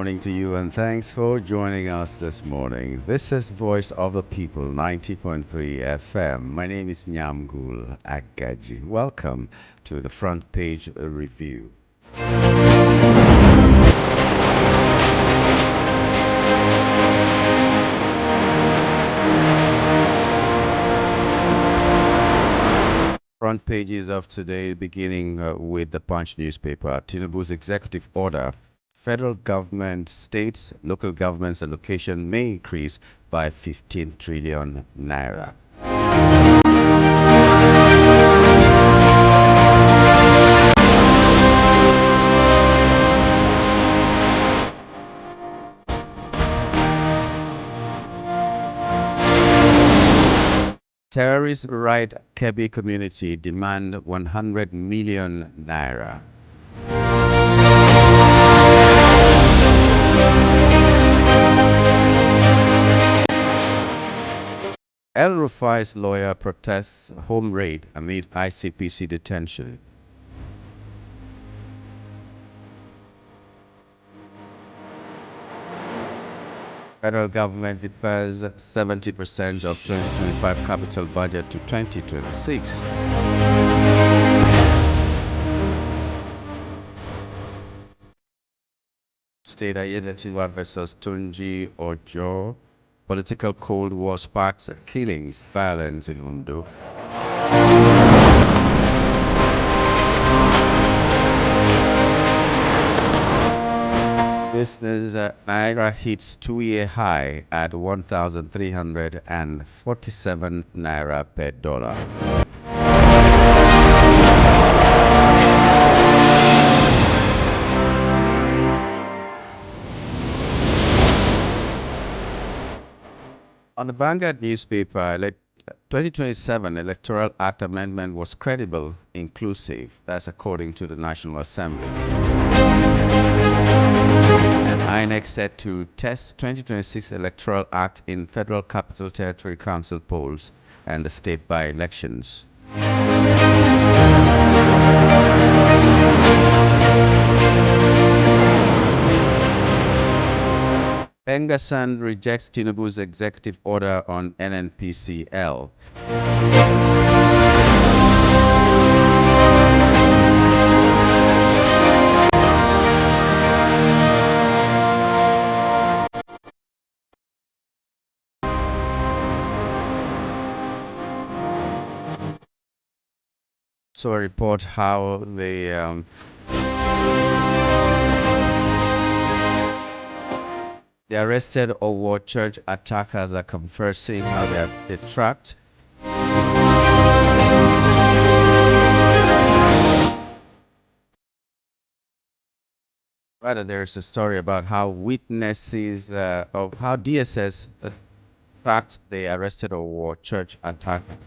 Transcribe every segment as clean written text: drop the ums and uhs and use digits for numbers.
Morning to you, and thanks for joining us this morning. This is Voice of the People 90.3 FM. My name is Nyamgul Agaji. Welcome to the front page review. Front pages of today, beginning with the Punch newspaper. Tinubu's executive order. Federal government, states, local governments allocation may increase by 15 trillion naira. Terrorist right Kebbi community demand 100 million naira. El Rufai's lawyer protests home raid amid ICPC detention. Federal government defers 70% of 2025 capital budget to 2026. State Ayedatiwa versus Tunji Ojo. Political Cold War sparks killings, violence in Undo. Business Naira hits 2-year high at 1,347 Naira per dollar. On the Vanguard newspaper, 2027 Electoral Act amendment was credible, inclusive. That's according to the National Assembly. And INEC set to test 2026 Electoral Act in Federal Capital Territory Council polls and the state by-elections. Pengasan rejects Tinubu's executive order on NNPCL. So a report how the arrested Owo church attackers are conversing how they're tracked. Rather, there's a story about how witnesses of how DSS tracked the arrested Owo church attackers.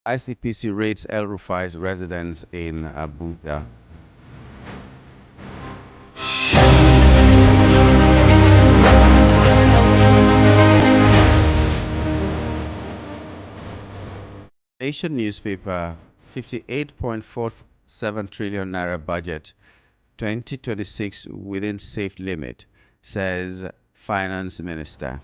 ICPC raids El Rufai's residence in Abuja. Nation newspaper, 58.47 trillion naira budget, 2026 within safe limit, says Finance Minister.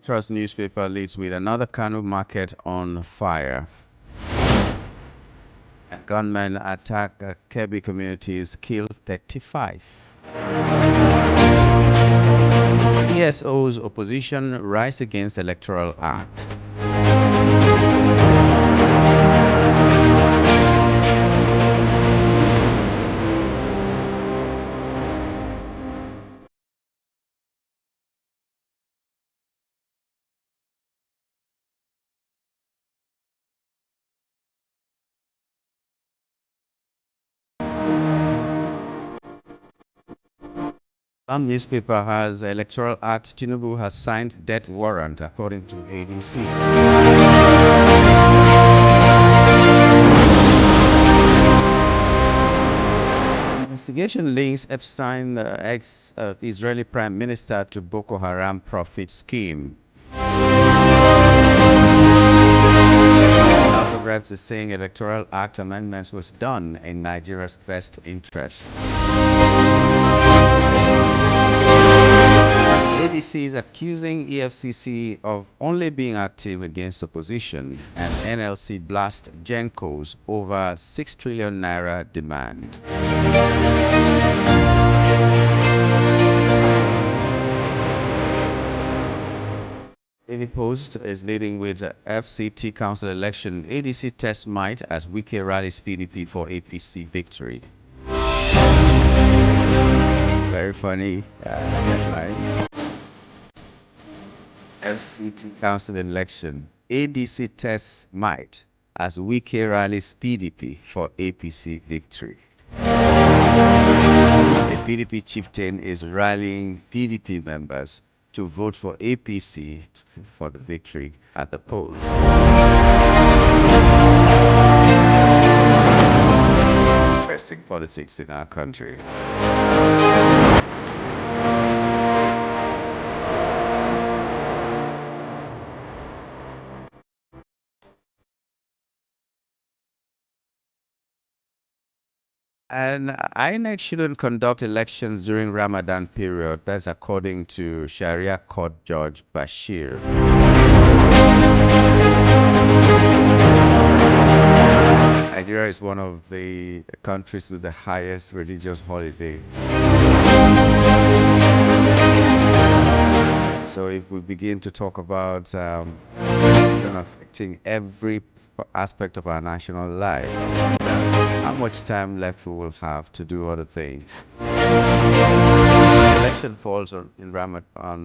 Trust newspaper leads with another Kano market on fire. Gunmen attack Kebbi communities, kill 35. CSO's opposition rise against Electoral Act. Some newspaper has Electoral Act. Tinubu has signed death warrant according to ADC. Investigation links Epstein, ex-Israeli Prime Minister, to Boko Haram profit scheme. House of Reps is saying Electoral Act amendments was done in Nigeria's best interest. ADC is accusing EFCC of only being active against opposition, and NLC blast Gencos over 6 trillion naira demand. Daily Post is leading with FCT Council election. ADC test might as Wike rallies PDP for APC victory. Very funny headline. FCT Council election. ADC tests might as Wike rallies PDP for APC victory. The PDP chieftain is rallying PDP members to vote for APC for the victory at the polls. Interesting politics in our country. And INEC shouldn't conduct elections during Ramadan period. That's according to Sharia Court Judge Bashir. Nigeria is one of the countries with the highest religious holidays. So if we begin to talk about affecting every aspect of our national life, how much time left we will have to do other things. Election falls on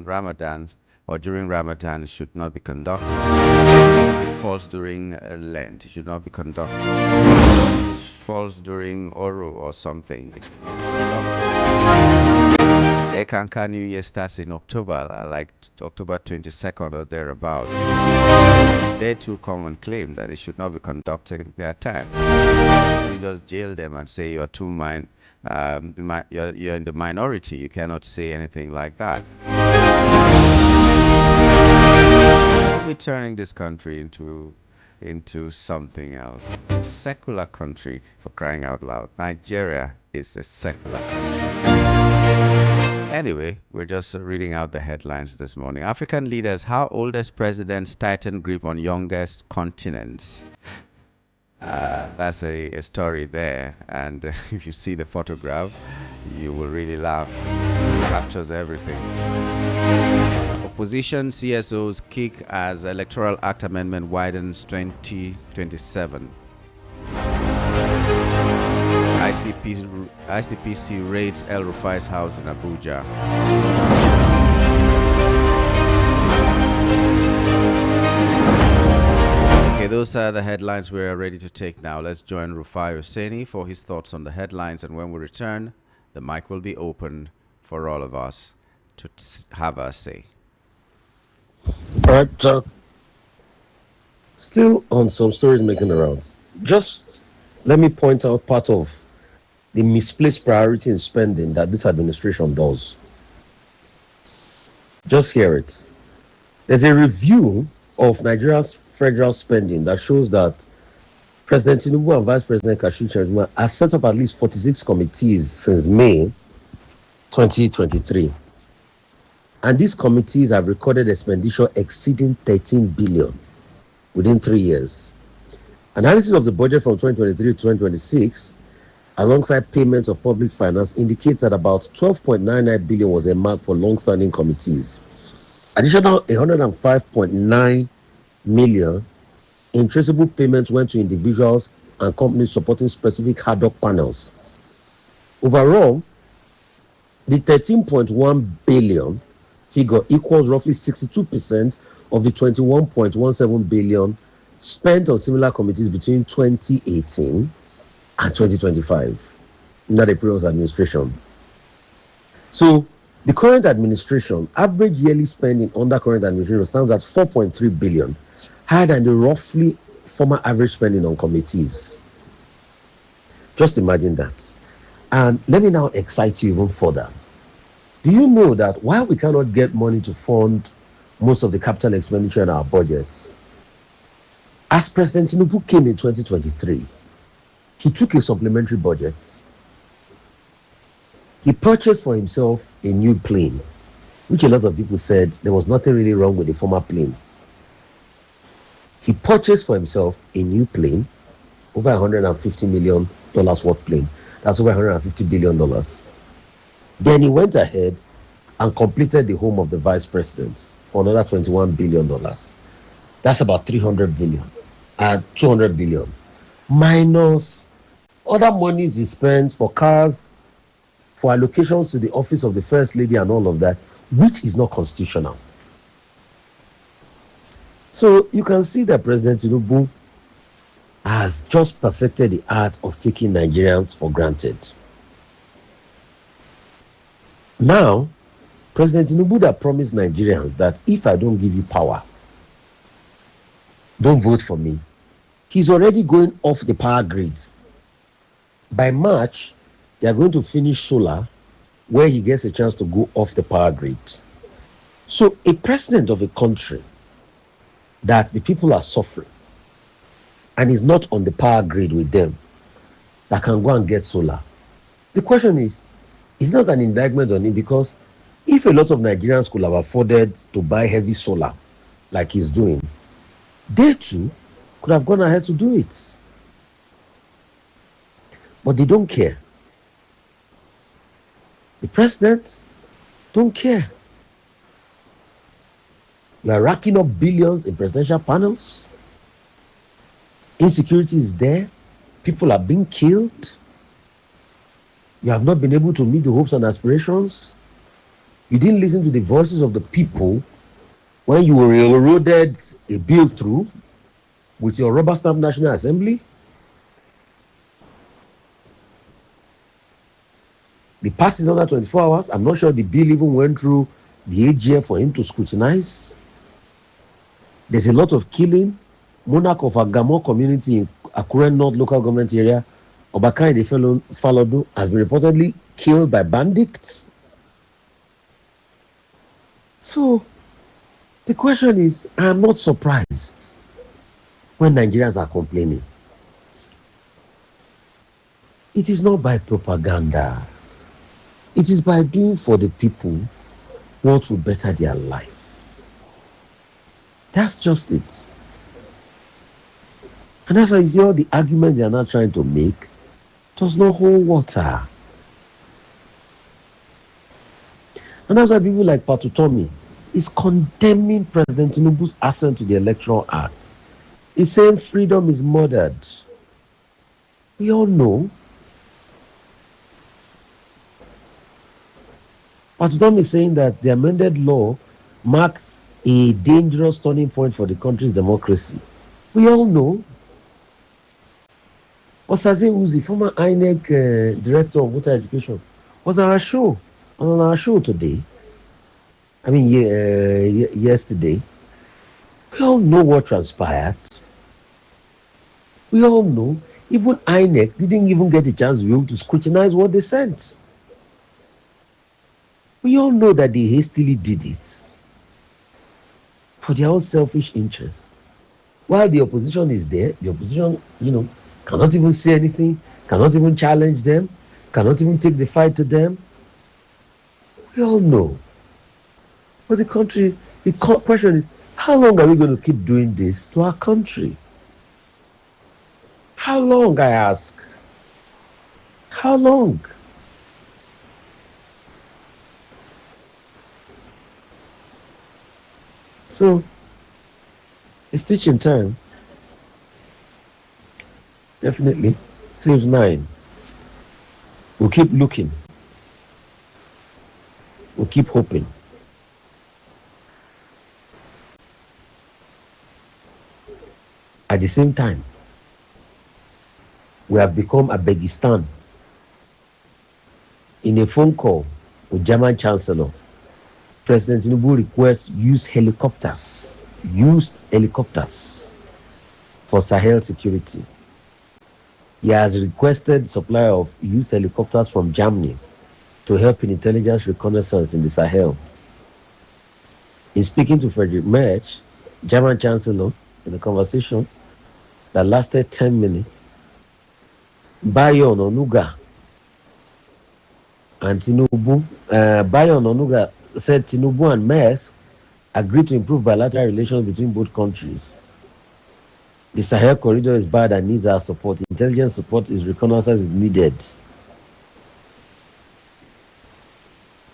Ramadan or during Ramadan, it should not be conducted. It falls during Lent, it should not be conducted. It falls during Oro or something, it should not be conducted. Ekanka New Year starts in October, like October 22nd or thereabouts. They too come and claim that it should not be conducted in their time. You just jail them and say you're you're in the minority. You cannot say anything like that. We're turning this country into something else. A secular country, for crying out loud. Nigeria is a secular country. Anyway, we're just reading out the headlines this morning. African leaders, how oldest presidents tighten grip on youngest continents. That's a story there, and if you see the photograph, you will really laugh. It captures everything. Opposition CSOs kick as Electoral Act amendment widens 2027. ICPC raids El Rufai's house in Abuja. Okay, those are the headlines we're ready to take now. Let's join Rufai Hosseini for his thoughts on the headlines, and when we return, the mic will be open for all of us to have our say. All right, still on some stories making the rounds. Just let me point out part of the misplaced priority in spending that this administration does. Just hear it. There's a review of Nigeria's federal spending that shows that President Tinubu and Vice President Kashim Shettima have set up at least 46 committees since May 2023. And these committees have recorded expenditure exceeding 13 billion within 3 years. Analysis of the budget from 2023 to 2026, alongside payments of public finance, indicates that about 12.99 billion was earmarked for long-standing committees. Additional 105.9 million in traceable payments went to individuals and companies supporting specific ad hoc panels. Overall, the 13.1 billion figure equals roughly 62% of the 21.17 billion spent on similar committees between 2018 and 2025 under the previous administration. So the current administration, average yearly spending under current administration stands at 4.3 billion, higher than the roughly former average spending on committees. Just imagine that. And let me now excite you even further. Do you know that while we cannot get money to fund most of the capital expenditure in our budgets, as President Tinubu came in 2023, he took a supplementary budget. He purchased for himself a new plane, which a lot of people said there was nothing really wrong with the former plane. He purchased for himself a new plane, over $150 million worth plane. That's over $150 billion. Then he went ahead and completed the home of the vice president for another $21 billion. That's about 300 billion, 200 billion, minus other monies he spent for cars, for allocations to the office of the first lady and all of that, which is not constitutional. So you can see that President Tinubu has just perfected the art of taking Nigerians for granted. Now, President Tinubu that promised Nigerians that if I don't give you power, don't vote for me, he's already going off the power grid. By March, they are going to finish solar, where he gets a chance to go off the power grid. So a president of a country that the people are suffering and is not on the power grid with them, that can go and get solar. The question is, it's not an indictment on him, because if a lot of Nigerians could have afforded to buy heavy solar like he's doing, they too could have gone ahead to do it. But they don't care. The president don't care. We are racking up billions in presidential panels. Insecurity is there. People are being killed. You have not been able to meet the hopes and aspirations. You didn't listen to the voices of the people when you eroded a bill through with your rubber stamp National Assembly. They passed it under 24 hours. I'm not sure the bill even went through the AGF for him to scrutinize. There's a lot of killing. Monarch of Agamo community in Akure North local government area, Obakainde Falodu, has been reportedly killed by bandits. So the question is, I am not surprised when Nigerians are complaining. It is not by propaganda. It is by doing for the people what will better their life. That's just it. And that's why you see all the arguments they are not trying to make does not hold water. And that's why people like Patutomi is condemning President Tinubu's assent to the Electoral Act. He's saying freedom is murdered. We all know. Patutomi is saying that the amended law marks a dangerous turning point for the country's democracy. We all know. Osaze Uzi, former INEC director of voter education, was on our show today. I mean, yesterday. We all know what transpired. We all know. Even INEC didn't even get a chance to be able to scrutinize what they sent. We all know that they hastily did it for their own selfish interest. While the opposition is there, the opposition, cannot even say anything, cannot even challenge them, cannot even take the fight to them. We all know. But the question is, how long are we going to keep doing this to our country? How long, I ask? How long? So, it's teaching time. Definitely. Saves 9. We'll keep looking. We'll keep hoping. At the same time, we have become a Begistan. In a phone call with German Chancellor, President Tinubu requests used helicopters for Sahel security. He has requested supply of used helicopters from Germany to help in intelligence reconnaissance in the Sahel. In speaking to Frederick Merz, German Chancellor, in a conversation that lasted 10 minutes, Bayon Onuga and Tinubu, Bayon Onuga said Tinubu and Merz agreed to improve bilateral relations between both countries. The Sahel corridor is bad and needs our support. Intelligence support is reconnaissance is needed.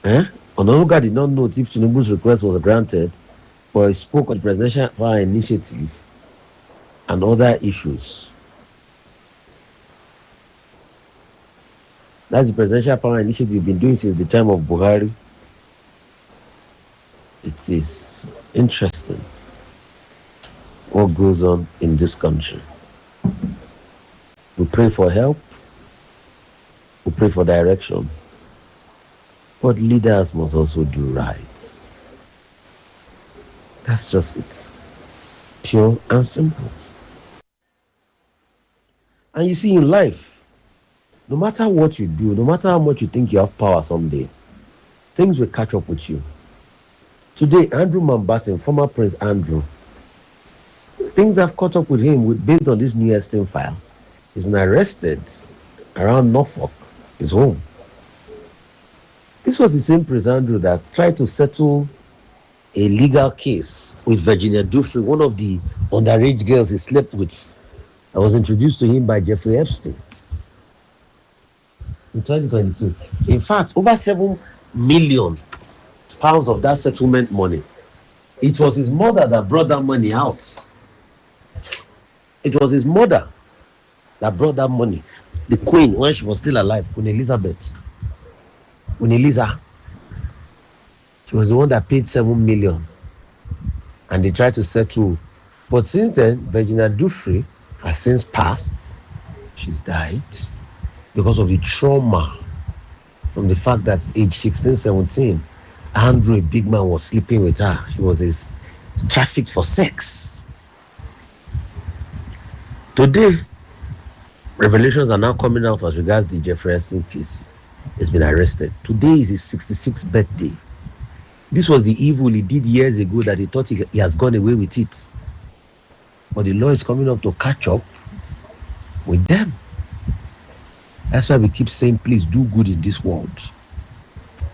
Ononuga did not note if Tinubu's request was granted, but he spoke on the Presidential Power Initiative and other issues. That's the Presidential Power Initiative been doing since the time of Buhari. It is interesting what goes on in this country. We pray for help. We pray for direction. But leaders must also do right. That's just it. Pure and simple. And you see, in life, no matter what you do, no matter how much you think you have power someday, things will catch up with you. Today, Andrew Mountbatten, former Prince Andrew, things have caught up with him based on this new Epstein file. He's been arrested around Norfolk, his home. This was the same Prince Andrew that tried to settle a legal case with Virginia Dufresne, one of the underage girls he slept with, that was introduced to him by Jeffrey Epstein in 2022. In fact, over £7 million of that settlement money, it was his mother that brought that money out. It was his mother that brought that money. The Queen, when she was still alive, Queen Elizabeth. Queen Eliza. She was the one that paid $7 million. And they tried to settle. But since then, Virginia Dufresne has since passed. She's died because of the trauma from the fact that age 16, 17, Andrew, a big man, was sleeping with her. She was trafficked for sex. Today, revelations are now coming out as regards the Jeffrey Epstein case. He's been arrested. Today is his 66th birthday. This was the evil he did years ago that he thought he has gone away with it. But the law is coming up to catch up with them. That's why we keep saying, please do good in this world.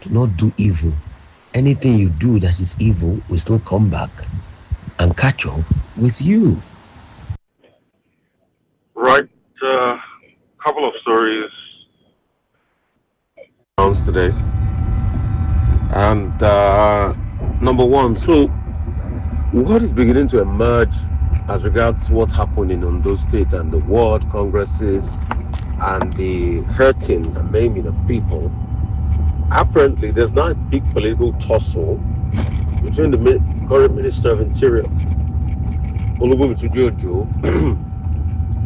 Do not do evil. Anything you do that is evil will still come back and catch up with you. Right. Couple of stories today. And number one, so what is beginning to emerge as regards what happened in Ondo State and the world congresses and the hurting and maiming of people? Apparently, there's now a big political tussle between the current Minister of Interior, Olubunmi Jojo,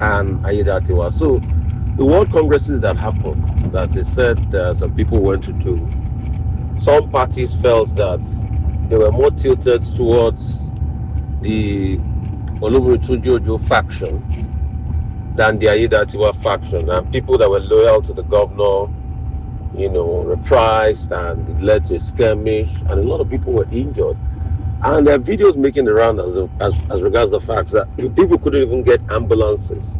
and Ayedatiwa. So, the world congresses that happened, that they said some people went to do, some parties felt that they were more tilted towards the Olubunmi Jojo faction than the Ayedatiwa faction, and people that were loyal to the governor, reprised, and it led to a skirmish, and a lot of people were injured. And there are videos making the round as regards the fact that people couldn't even get ambulances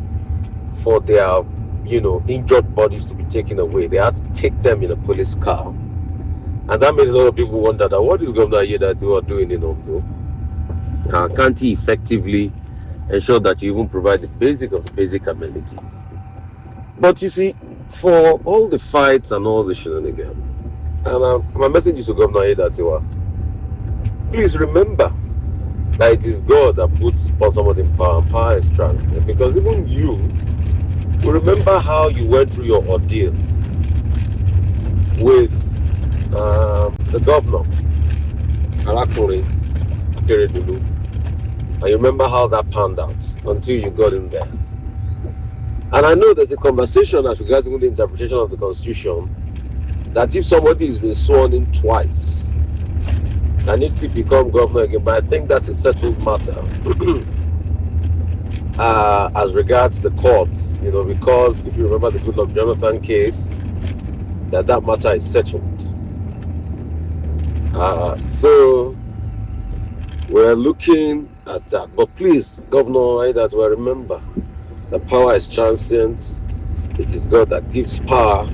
for their, injured bodies to be taken away. They had to take them in a police car. And that made a lot of people wonder that what is Governor Ayedatiwa doing in Ondo? Can't he effectively ensure that you even provide the basic of the basic amenities? But you see, for all the fights and all the shenanigans, and my message is to Governor Ayedatiwa, please remember that it is God that puts somebody in power, and power is transient. Because even you will remember how you went through your ordeal with the governor, Arakuri Akeredolu, and you remember how that panned out until you got in there. And I know there's a conversation as regards the interpretation of the Constitution that if somebody has been sworn in twice, that needs to become governor again, but I think that's a settled matter. as regards the courts, because if you remember the Goodluck Jonathan case, that matter is settled. So we're looking at that. But please, Governor Aidat, will remember, the power is transient. It is God that gives power.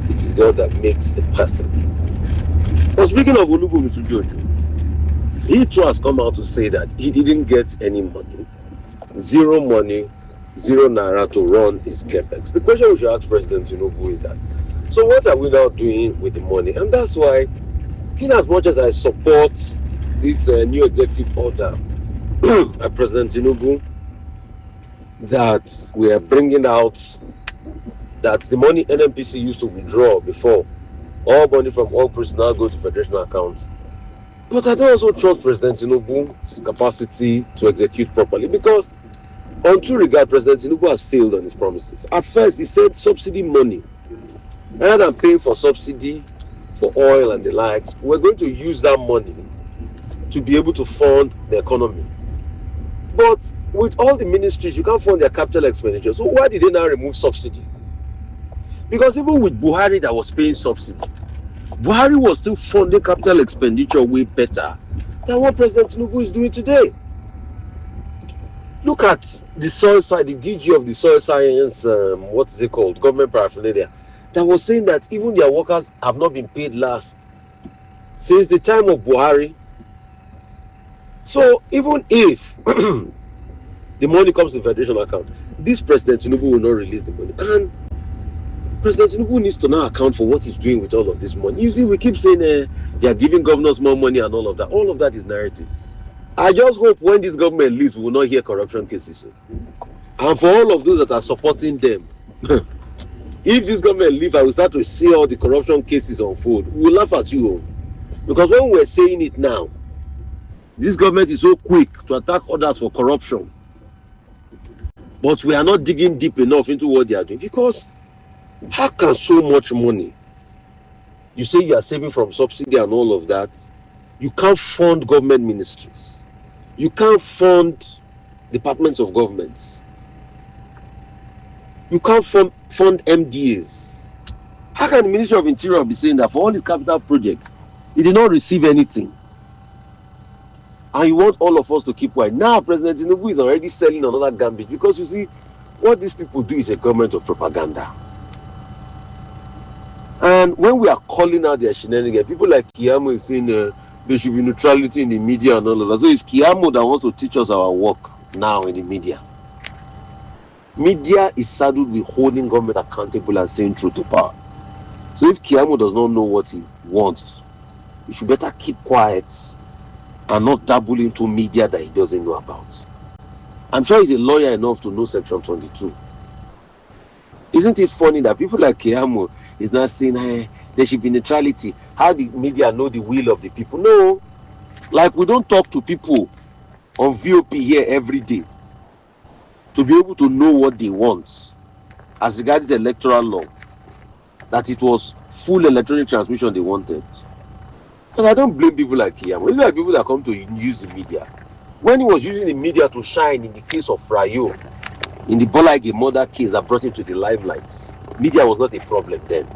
It is God that makes a person. But speaking of Olubunmi Jojo, he too has come out to say that he didn't get any money, zero naira to run his capex. The question we should ask President Tinubu is that, so what are we now doing with the money? And that's why, in as much as I support this new executive order by President Tinubu, that we are bringing out that the money NNPC used to withdraw before, all money from all personnel go to federation accounts. But I don't also trust President Tinubu's capacity to execute properly, because on two regard, President Tinubu has failed on his promises. At first, he said subsidy money. Rather than paying for subsidy for oil and the likes, we're going to use that money to be able to fund the economy. But with all the ministries, you can't fund their capital expenditure. So why did they now remove subsidy? Because even with Buhari that was paying subsidy, Buhari was still funding capital expenditure way better than what President Tinubu is doing today. Look at the soil side, the DG of the soil science, what is it called? Government paraphernalia, that was saying that even their workers have not been paid last since the time of Buhari. So even if the money comes to the federation account, this President Tinubu will not release the money. And President Tinubu needs to now account for what he's doing with all of this money. You see, we keep saying they are giving governors more money and all of that. All of that is narrative. I just hope when this government leaves, we will not hear corruption cases. And for all of those that are supporting them, if this government leaves, I will start to see all the corruption cases unfold. We will laugh at you. Because when we're saying it now, this government is so quick to attack others for corruption. But we are not digging deep enough into what they are doing. Because how can so much money, you say you are saving from subsidy and all of that, you can't fund government ministries, you can't fund departments of governments, you can't fund MDAs. How can the Ministry of Interior be saying that for all these capital projects, it did not receive anything? And you want all of us to keep quiet. Now President Tinubu is already selling another gambit, because you see, what these people do is a government of propaganda. And when we are calling out their shenanigans, people like Kiyamo is saying there should be neutrality in the media and all of that. So it's Kiyamo that wants to teach us our work now in the media. Media is saddled with holding government accountable and saying truth to power. So if Kiyamo does not know what he wants, he should better keep quiet and not dabble into media that he doesn't know about. I'm sure he's a lawyer enough to know Section 22. Isn't it funny that people like Kiyamo is not saying there should be neutrality? How the media know the will of the people? No. Like, we don't talk to people on VOP here every day to be able to know what they want as regards the electoral law, that it was full electronic transmission they wanted. But I don't blame people like Kiyamo. These are people that come to use the media. When he was using the media to shine in the case of Frayo, in the Bolage murder case that brought him to the limelight, media was not a problem then.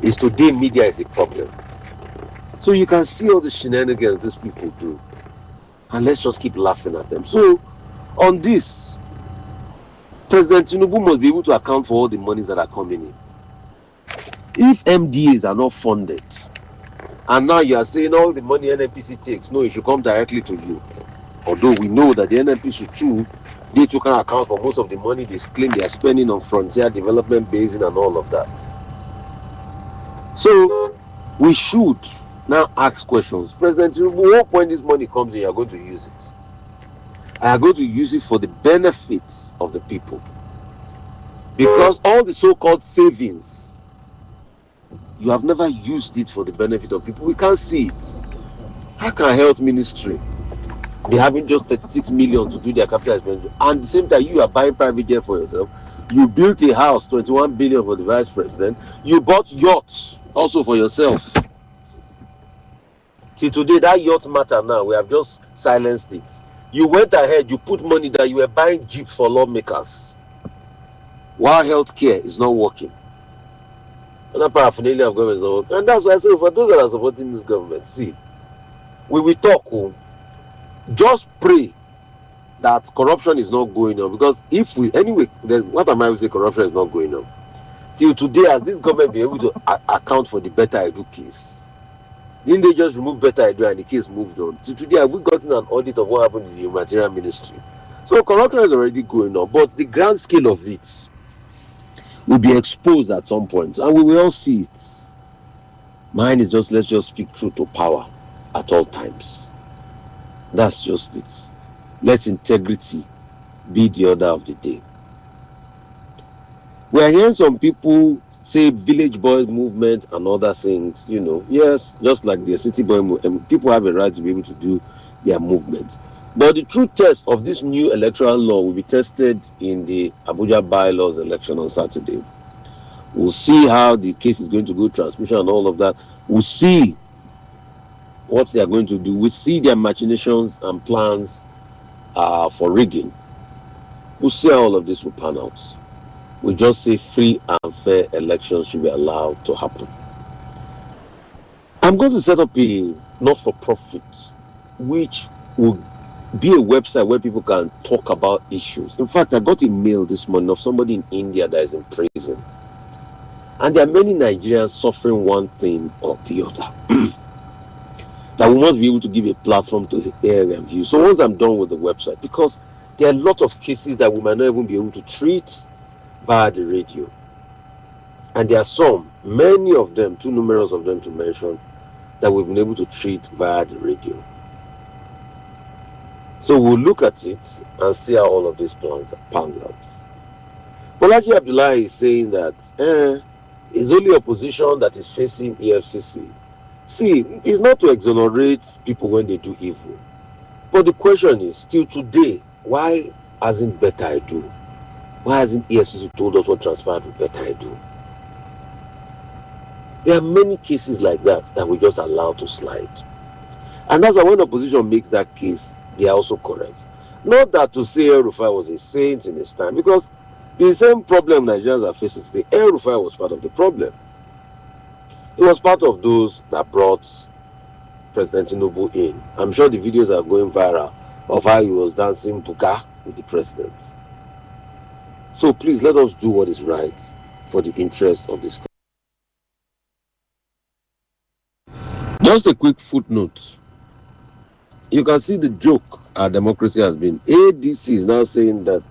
It's today media is a problem. So you can see all the shenanigans these people do. And let's just keep laughing at them. So on this, President Tinubu must be able to account for all the monies that are coming in. If MDAs are not funded, and now you are saying all the money NNPC takes, no, it should come directly to you. Although we know that the NNPC too, they too can account for most of the money they claim they are spending on frontier development basin and all of that. So we should now ask questions. President Tinubu, what point this money comes in, you are going to use it? I am going to use it for the benefits of the people. Because all the so-called savings, you have never used it for the benefit of people. We can't see it. How can a health ministry be having just 36 million to do their capital expenditure, and at the same time you are buying private jet for yourself? You built a house, 21 billion for the vice president. You bought yachts also for yourself. Till today, that yacht matter now, we have just silenced it. You went ahead, you put money that you were buying jeeps for lawmakers, while healthcare is not working. Another paraphernalia of government is not working. And that's why I say, for those that are supporting this government, see, we will talk. Just pray that corruption is not going on. Because if we, anyway, what am I saying? Corruption is not going on. Till today, has this government been able to account for the Better Edu case? Didn't they just remove Better Edu and the case moved on? Till today, have we gotten an audit of what happened in the humanitarian ministry? So corruption is already going on, but the grand scale of it will be exposed at some point, and we will all see it. Mine is just, let's just speak truth to power at all times. That's just it. Let integrity be the order of the day. We are hearing some people say village boys movement and other things, yes, just like the city boy movement, people have a right to be able to do their movement. But the true test of this new electoral law will be tested in the Abuja bylaws election on Saturday. We'll see how the case is going to go, transmission and all of that. We'll see what they are going to do. We'll see their machinations and plans for rigging. We'll see how all of this will pan out. We just say free and fair elections should be allowed to happen. I'm going to set up a not-for-profit, which will be a website where people can talk about issues. In fact, I got a mail this morning of somebody in India that is in prison. And there are many Nigerians suffering one thing or the other. That we must be able to give a platform to air their views. So once I'm done with the website, because there are a lot of cases that we might not even be able to treat via the radio. And there are some, many of them, too numerous of them to mention, that we've been able to treat via the radio. So we'll look at it and see how all of these plans pans out. Bolaji Abdullah is saying that it's only opposition that is facing EFCC. See, it's not to exonerate people when they do evil. But the question is, still today, why hasn't Better Edu? Why hasn't EFCC told us what transpired with Better Edu? There are many cases like that we just allow to slide. And that's why when opposition makes that case, they are also correct. Not that to say El-Rufai was a saint in his time, because the same problem Nigerians are facing today, El-Rufai was part of the problem. He was part of those that brought President Tinubu in. I'm sure the videos are going viral of how he was dancing buka with the president. So please let us do what is right for the interest of this country. Just a quick footnote. You can see the joke our democracy has been. ADC is now saying that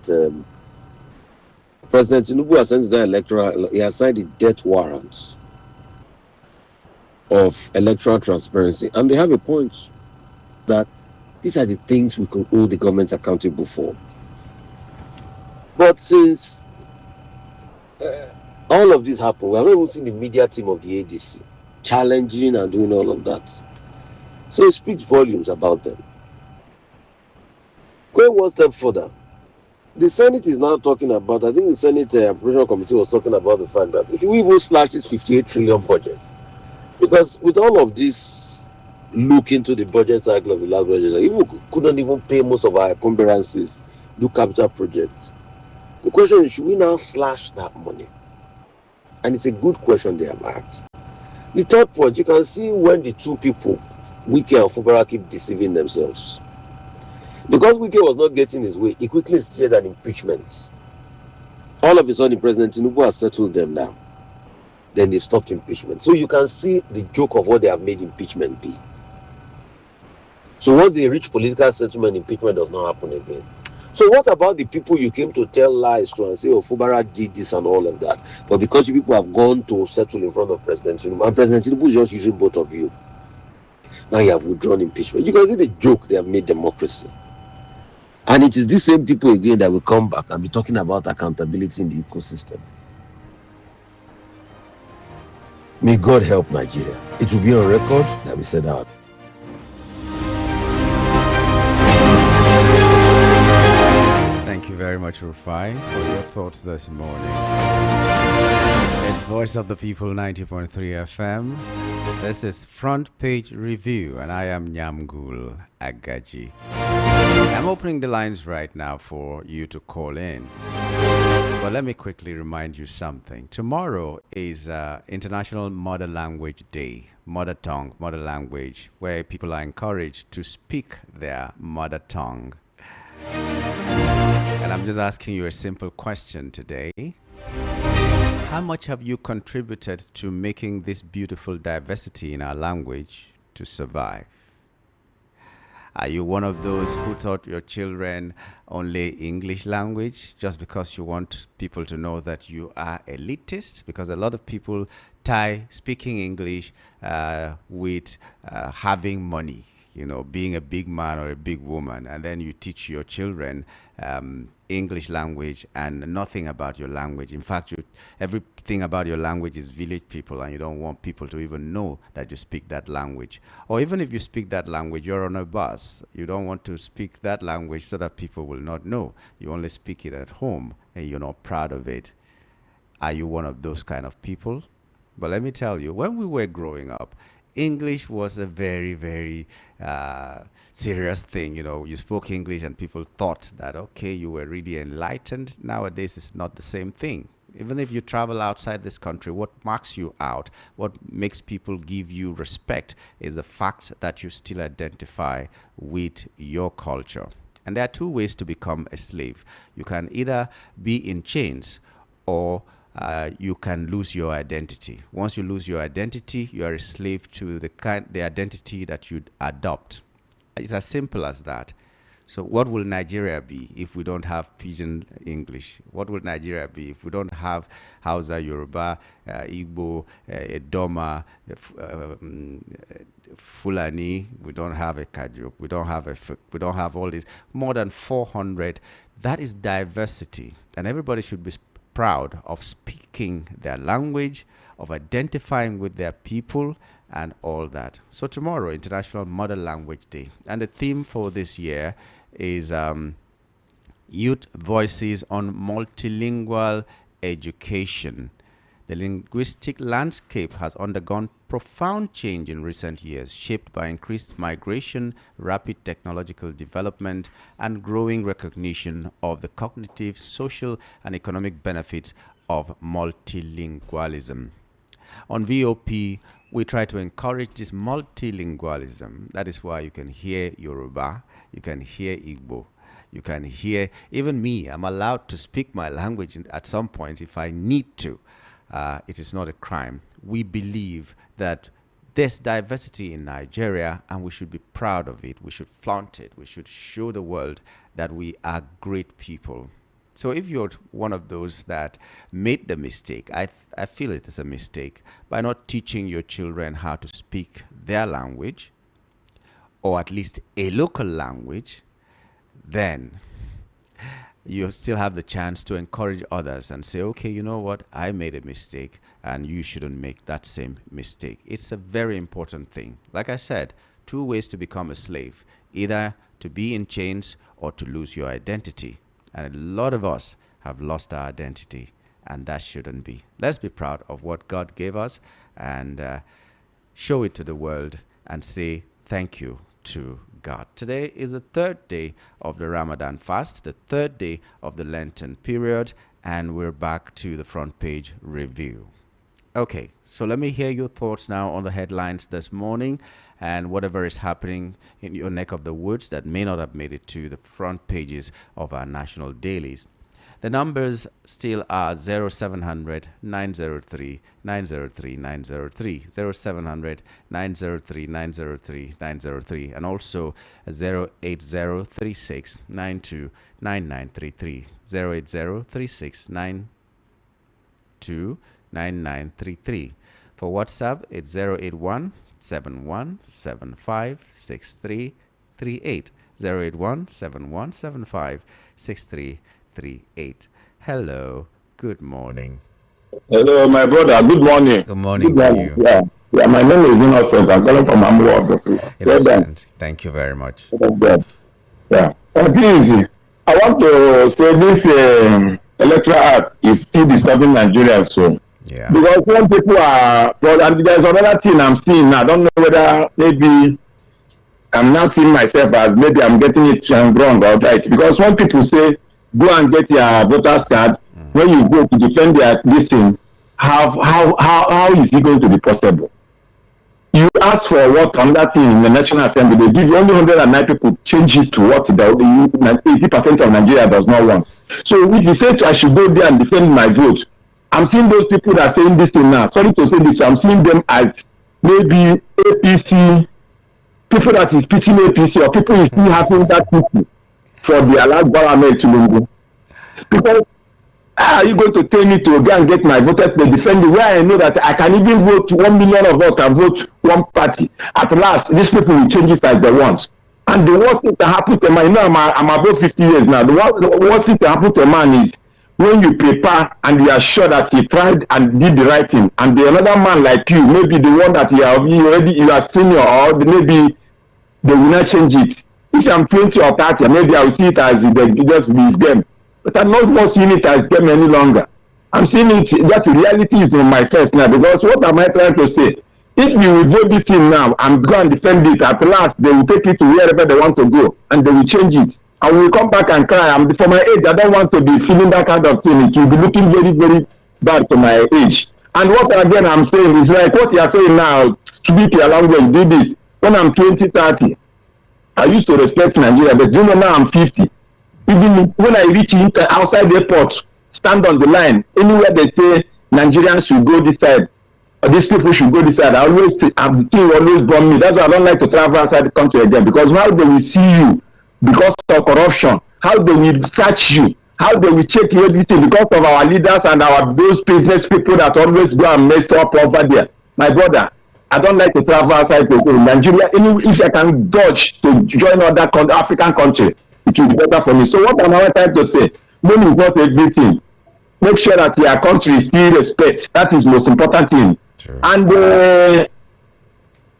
President Tinubu has sent the electoral, he has signed the death warrants of electoral transparency. And they have a point that these are the things we can hold the government accountable for. But since all of this happened, we have not even seen the media team of the ADC challenging and doing all of that. So it speaks volumes about them. Going one step further, the Senate is now talking about, I think the Senate Appropriation Committee was talking about the fact that if we even slash this 58 trillion budget, because with all of this look into the budget cycle of the last budget, if we couldn't even pay most of our encumbrances, do capital projects, the question is, should we now slash that money? And it's a good question they have asked. The third point, you can see when the two people, Wike and Fubara, keep deceiving themselves. Because Wike was not getting his way, he quickly stated an impeachment. All of a sudden, President Tinubu has settled them down. Then they stopped impeachment. So you can see the joke of what they have made impeachment be. So once they reach political settlement, impeachment does not happen again. So what about the people you came to tell lies to and say, oh, Fubara did this and all of that? But because you people have gone to settle in front of President Tinubu, and President Tinubu is just using both of you, now you have withdrawn impeachment. You can see the joke they have made democracy. And it is these same people again that will come back and be talking about accountability in the ecosystem. May God help Nigeria. It will be on record that we said out. Thank you very much, Rufai, for your thoughts this morning. It's Voice of the People 90.3 FM. This is Front Page Review, and I am Nyamgul Agaji. I'm opening the lines right now for you to call in. But let me quickly remind you something. Tomorrow is International Mother Language Day, mother tongue, mother language, where people are encouraged to speak their mother tongue. And I'm just asking you a simple question today. How much have you contributed to making this beautiful diversity in our language to survive? Are you one of those who taught your children only English language just because you want people to know that you are elitist? Because a lot of people tie speaking English with having money, you know, being a big man or a big woman, and then you teach your children English language and nothing about your language. In fact, everything about your language is village people, and you don't want people to even know that you speak that language. Or even if you speak that language, you're on a bus. You don't want to speak that language so that people will not know. You only speak it at home, and you're not proud of it. Are you one of those kind of people? But let me tell you, when we were growing up, English was a very, very serious thing. You know, you spoke English and people thought that, okay, you were really enlightened. Nowadays, it's not the same thing. Even if you travel outside this country, what marks you out, what makes people give you respect is the fact that you still identify with your culture. And there are two ways to become a slave. You can either be in chains or you can lose your identity. Once you lose your identity, you are a slave to the identity that you adopt. It's as simple as that. So what will Nigeria be if we don't have Pidgin English? What will Nigeria be if we don't have Hausa, Yoruba, Igbo, Edoma, Fulani? We don't have a Kajuk. We don't have all these. More than 400. That is diversity, and everybody should be proud of speaking their language, of identifying with their people, and all that. So tomorrow, International Mother Language Day, and the theme for this year is Youth Voices on Multilingual Education. The linguistic landscape has undergone profound change in recent years, shaped by increased migration, rapid technological development, and growing recognition of the cognitive, social, and economic benefits of multilingualism. On VOP, we try to encourage this multilingualism. That is why you can hear Yoruba, you can hear Igbo, you can hear, even me, I'm allowed to speak my language at some point if I need to. It is not a crime. We believe that there's diversity in Nigeria and we should be proud of it. We should flaunt it. We should show the world that we are great people. So if you're one of those that made the mistake, I feel it is a mistake, by not teaching your children how to speak their language, or at least a local language, then you still have the chance to encourage others and say, okay, you know what, I made a mistake and you shouldn't make that same mistake. It's a very important thing. Like I said, two ways to become a slave, either to be in chains or to lose your identity. And a lot of us have lost our identity, and that shouldn't be. Let's be proud of what God gave us and show it to the world and say thank you to God. Today is the third day of the Ramadan fast, the third day of the Lenten period, and we're back to the front page review. Okay, so let me hear your thoughts now on the headlines this morning and whatever is happening in your neck of the woods that may not have made it to the front pages of our national dailies. The numbers still are 0700 903 903 903, 0700 903 903 903, and also 08036 92 9933, 08036 92 9933. For WhatsApp, it's 081 7175 6338, 081 7175 6338. Hello, good morning. Hello, my brother. Good morning. Good morning to you. Yeah. My name is Innocent. I'm calling from Ambo. Innocent, thank you very much. Yeah. Please, I want to say this electoral act is still disturbing Nigeria. So Yeah. Because when people are, well, and there's another thing I'm seeing now. I don't know whether maybe I'm now seeing myself as maybe I'm getting it wrong or right. Because when people say, go and get your voter's card, when you go to defend their listing, how is it going to be possible? You ask for what on that thing in the National Assembly, they give you only 109 people, change it to what the 80% of Nigeria does not want. So if you say I should go there and defend my vote, I'm seeing those people that are saying this thing now. Sorry to say this, I'm seeing them as maybe APC, people that is pitching APC, or people who still having that people for the allowed government to go. Because how are you going to tell me to go and get my voters to defend it, where I know that I can even vote 1 million of us can vote one party? At last, these people will change it as they want. And the worst thing that happen to a man, you know, I'm about 50 years now. The worst thing that happen to a man is when you prepare and you are sure that he tried and did the right thing, and the another man like you, maybe the one that you are senior, or maybe they will not change it. If I'm 20 or 30, maybe I will see it as just this game. But I'm not more seeing it as game any longer. I'm seeing it that reality is in my face now. Because what am I trying to say? If we will vote this thing now and go and defend it, at last they will take it to wherever they want to go and they will change it. And we will come back and cry. And for my age, I don't want to be feeling that kind of thing. It will be looking very, very bad to my age. And what again I'm saying is like what you are saying now, speak your language, do this. When I'm 20, 30, I used to respect Nigeria, but you know now I'm 50. Even when I reach outside the airport, stand on the line, anywhere they say Nigerians should go this side, or these people should go this side, I always say, the thing always bomb me. That's why I don't like to travel outside the country again, because how they will see you because of corruption, how they will search you, how they will check everything because of our leaders and those business people that always go and mess up over there. My brother, I don't like to travel outside Nigeria. If I can dodge to join other African country, it will be better for me. So what am I trying to say? Money is not everything. Make sure that your country is still respect. That is the most important thing. Sure. And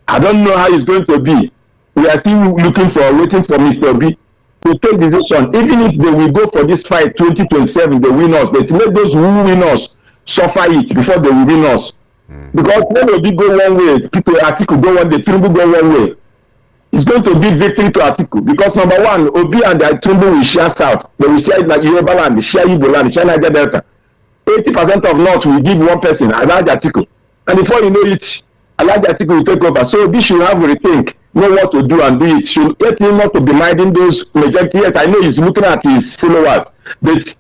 I don't know how it's going to be. We are still waiting for Mr. B to take decision. Even if they will go for this fight 2027, they win us. But let those who win us suffer it before they will win us. Because when Obi go one way, people Atiku go one way, Tinubu go one way, it's going to give victory to Atiku. Because number one, Obi and Tinubu will share south. They will share like Yoruba land, they share Igbo land, share Niger Delta. 80% of north will give one person, Alhaji Atiku. And before you know it, Alhaji Atiku will take over. So Obi should have a rethink, know what to do and do it. Should let him not to be minding those majority. Yes, I know he's looking at his followers, but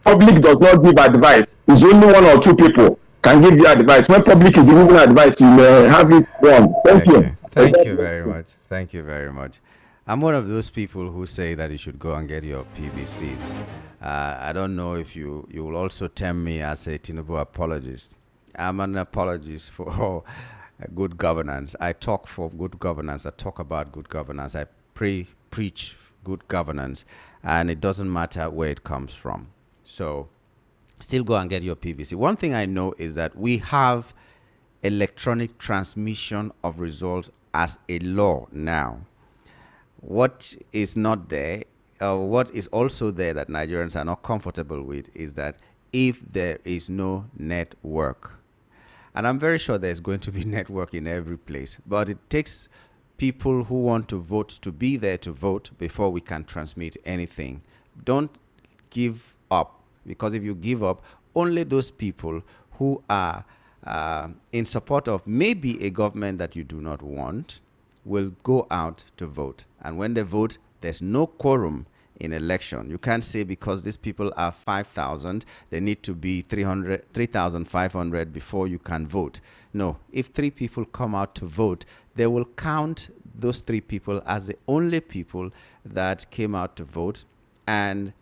public does not give advice. It's only one or two people can give you advice. When public is giving advice, you may have it wrong. Thank you. Thank you very much. Thank you very much. I'm one of those people who say that you should go and get your PVCs. I don't know if you will also term me as a Tinubu apologist. I'm an apologist for good governance. I talk for good governance. I talk about good governance. I preach good governance, and it doesn't matter where it comes from. So still go and get your PVC. One thing I know is that we have electronic transmission of results as a law now. What is not there, what is also there that Nigerians are not comfortable with, is that if there is no network, and I'm very sure there's going to be network in every place, but it takes people who want to vote to be there to vote before we can transmit anything. Don't give up. Because if you give up, only those people who are in support of maybe a government that you do not want will go out to vote. And when they vote, there's no quorum in election. You can't say because these people are 5,000, they need to be 3,500 before you can vote. No, if 3 people come out to vote, they will count those 3 people as the only people that came out to vote, and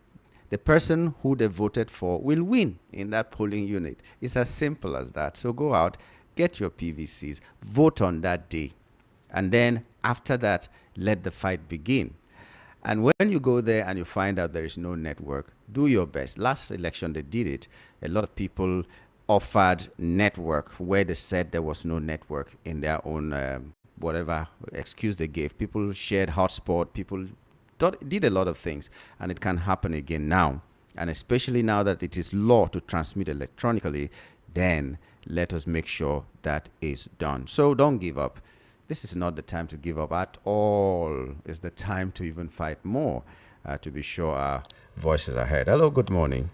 the person who they voted for will win in that polling unit. It's as simple as that. So go out, get your PVCs, vote on that day, and then after that, let the fight begin. And when you go there and you find out there is no network, do your best. Last election, they did it. A lot of people offered network where they said there was no network in their own whatever excuse they gave. People shared hotspot, people did a lot of things, and it can happen again now. And especially now that it is law to transmit electronically, then let us make sure that is done. So don't give up. This is not the time to give up at all. It's the time to even fight more, to be sure our voices are heard. Hello, good morning.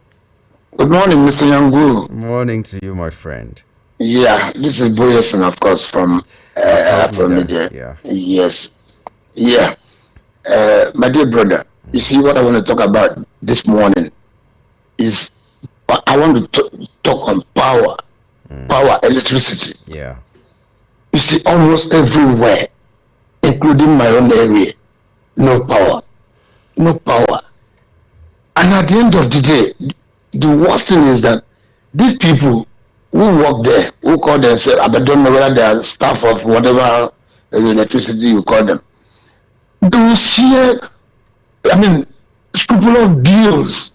Good morning, Mr. Yangu. Morning to you, my friend. Yeah, this is Boyeson, of course, from Media. Yeah. Yes. Yeah. My dear brother, you see what I want to talk about this morning is I want to talk on power, electricity. Yeah. You see, almost everywhere, including my own area, no power. No power. And at the end of the day, the worst thing is that these people who work there, who call themselves, I don't know whether they are staff of whatever electricity you call them, they will share, scrupulous bills.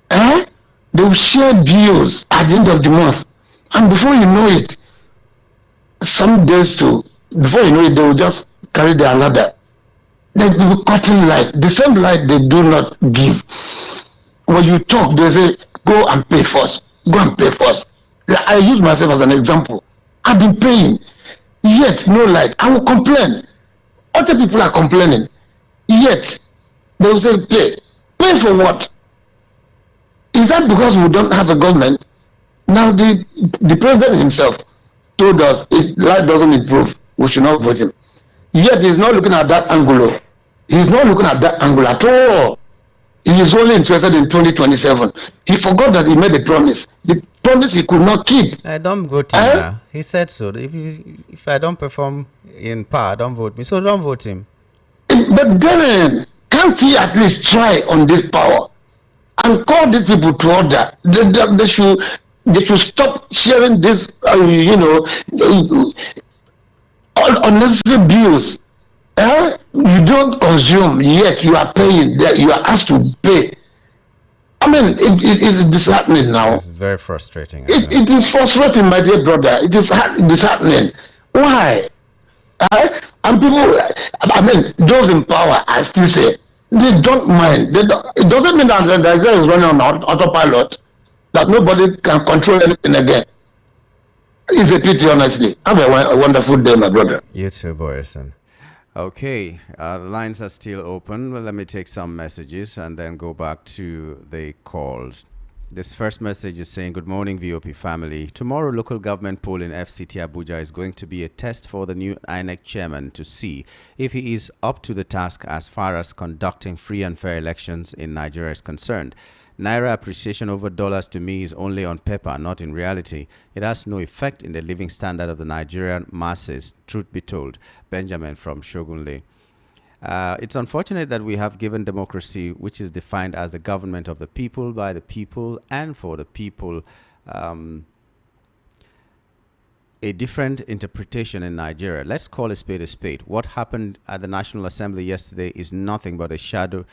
They will share bills at the end of the month. And before you know it, before you know it, they will just carry their ladder. They will be cutting light, the same light they do not give. When you talk, they say, go and pay first. Go and pay first. I use myself as an example. I've been paying, yet no light. I will complain. Other people are complaining, yet they will say, pay. Pay for what? Is that because we don't have a government? Now the president himself told us if life doesn't improve, we should not vote him. Yet he's not looking at that angle. He's not looking at that angle at all. He is only interested in 2027. He forgot that he made a promise. The promise he could not keep. I don't vote him now. He said so. If I don't perform in power, don't vote me. So don't vote him. But then, can't he at least try on this power and call these people to order? They should stop sharing this, unnecessary bills. You don't consume, yet you are paying. You are asked to pay. I mean, it is disheartening now. This is very frustrating. It is frustrating, my dear brother. It is disheartening. Why? And people, those in power, I still say, they don't mind. It doesn't mean that the Nigeria is running on autopilot, that nobody can control anything again. It's a pity, honestly. Have a wonderful day, my brother. You too, Boyerson. Okay, the lines are still open. Well, let me take some messages and then go back to the calls. This first message is saying, good morning, VOP family. Tomorrow, local government poll in FCT Abuja is going to be a test for the new INEC chairman to see if he is up to the task as far as conducting free and fair elections in Nigeria is concerned. Naira appreciation over dollars to me is only on paper, not in reality. It has no effect in the living standard of the Nigerian masses, truth be told. Benjamin from Shogunle. It's unfortunate that we have given democracy, which is defined as the government of the people, by the people, and for the people, a different interpretation in Nigeria. Let's call a spade a spade. What happened at the National Assembly yesterday is nothing but a show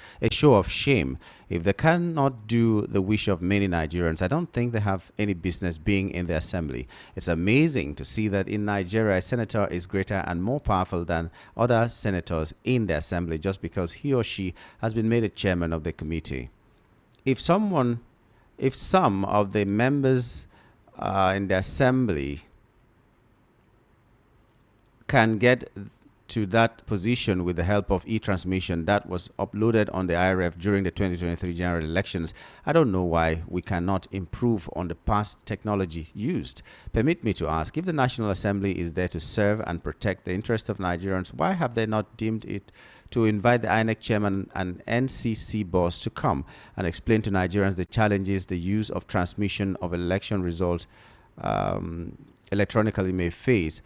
of shame. If they cannot do the wish of many Nigerians, I don't think they have any business being in the assembly. It's amazing to see that in Nigeria, a senator is greater and more powerful than other senators in the assembly just because he or she has been made a chairman of the committee. If some of the members in the assembly can get to that position with the help of e-transmission that was uploaded on the IRF during the 2023 general elections, I don't know why we cannot improve on the past technology used. Permit me to ask, if the National Assembly is there to serve and protect the interests of Nigerians, why have they not deemed it to invite the INEC chairman and NCC boss to come and explain to Nigerians the challenges the use of transmission of election results electronically may face?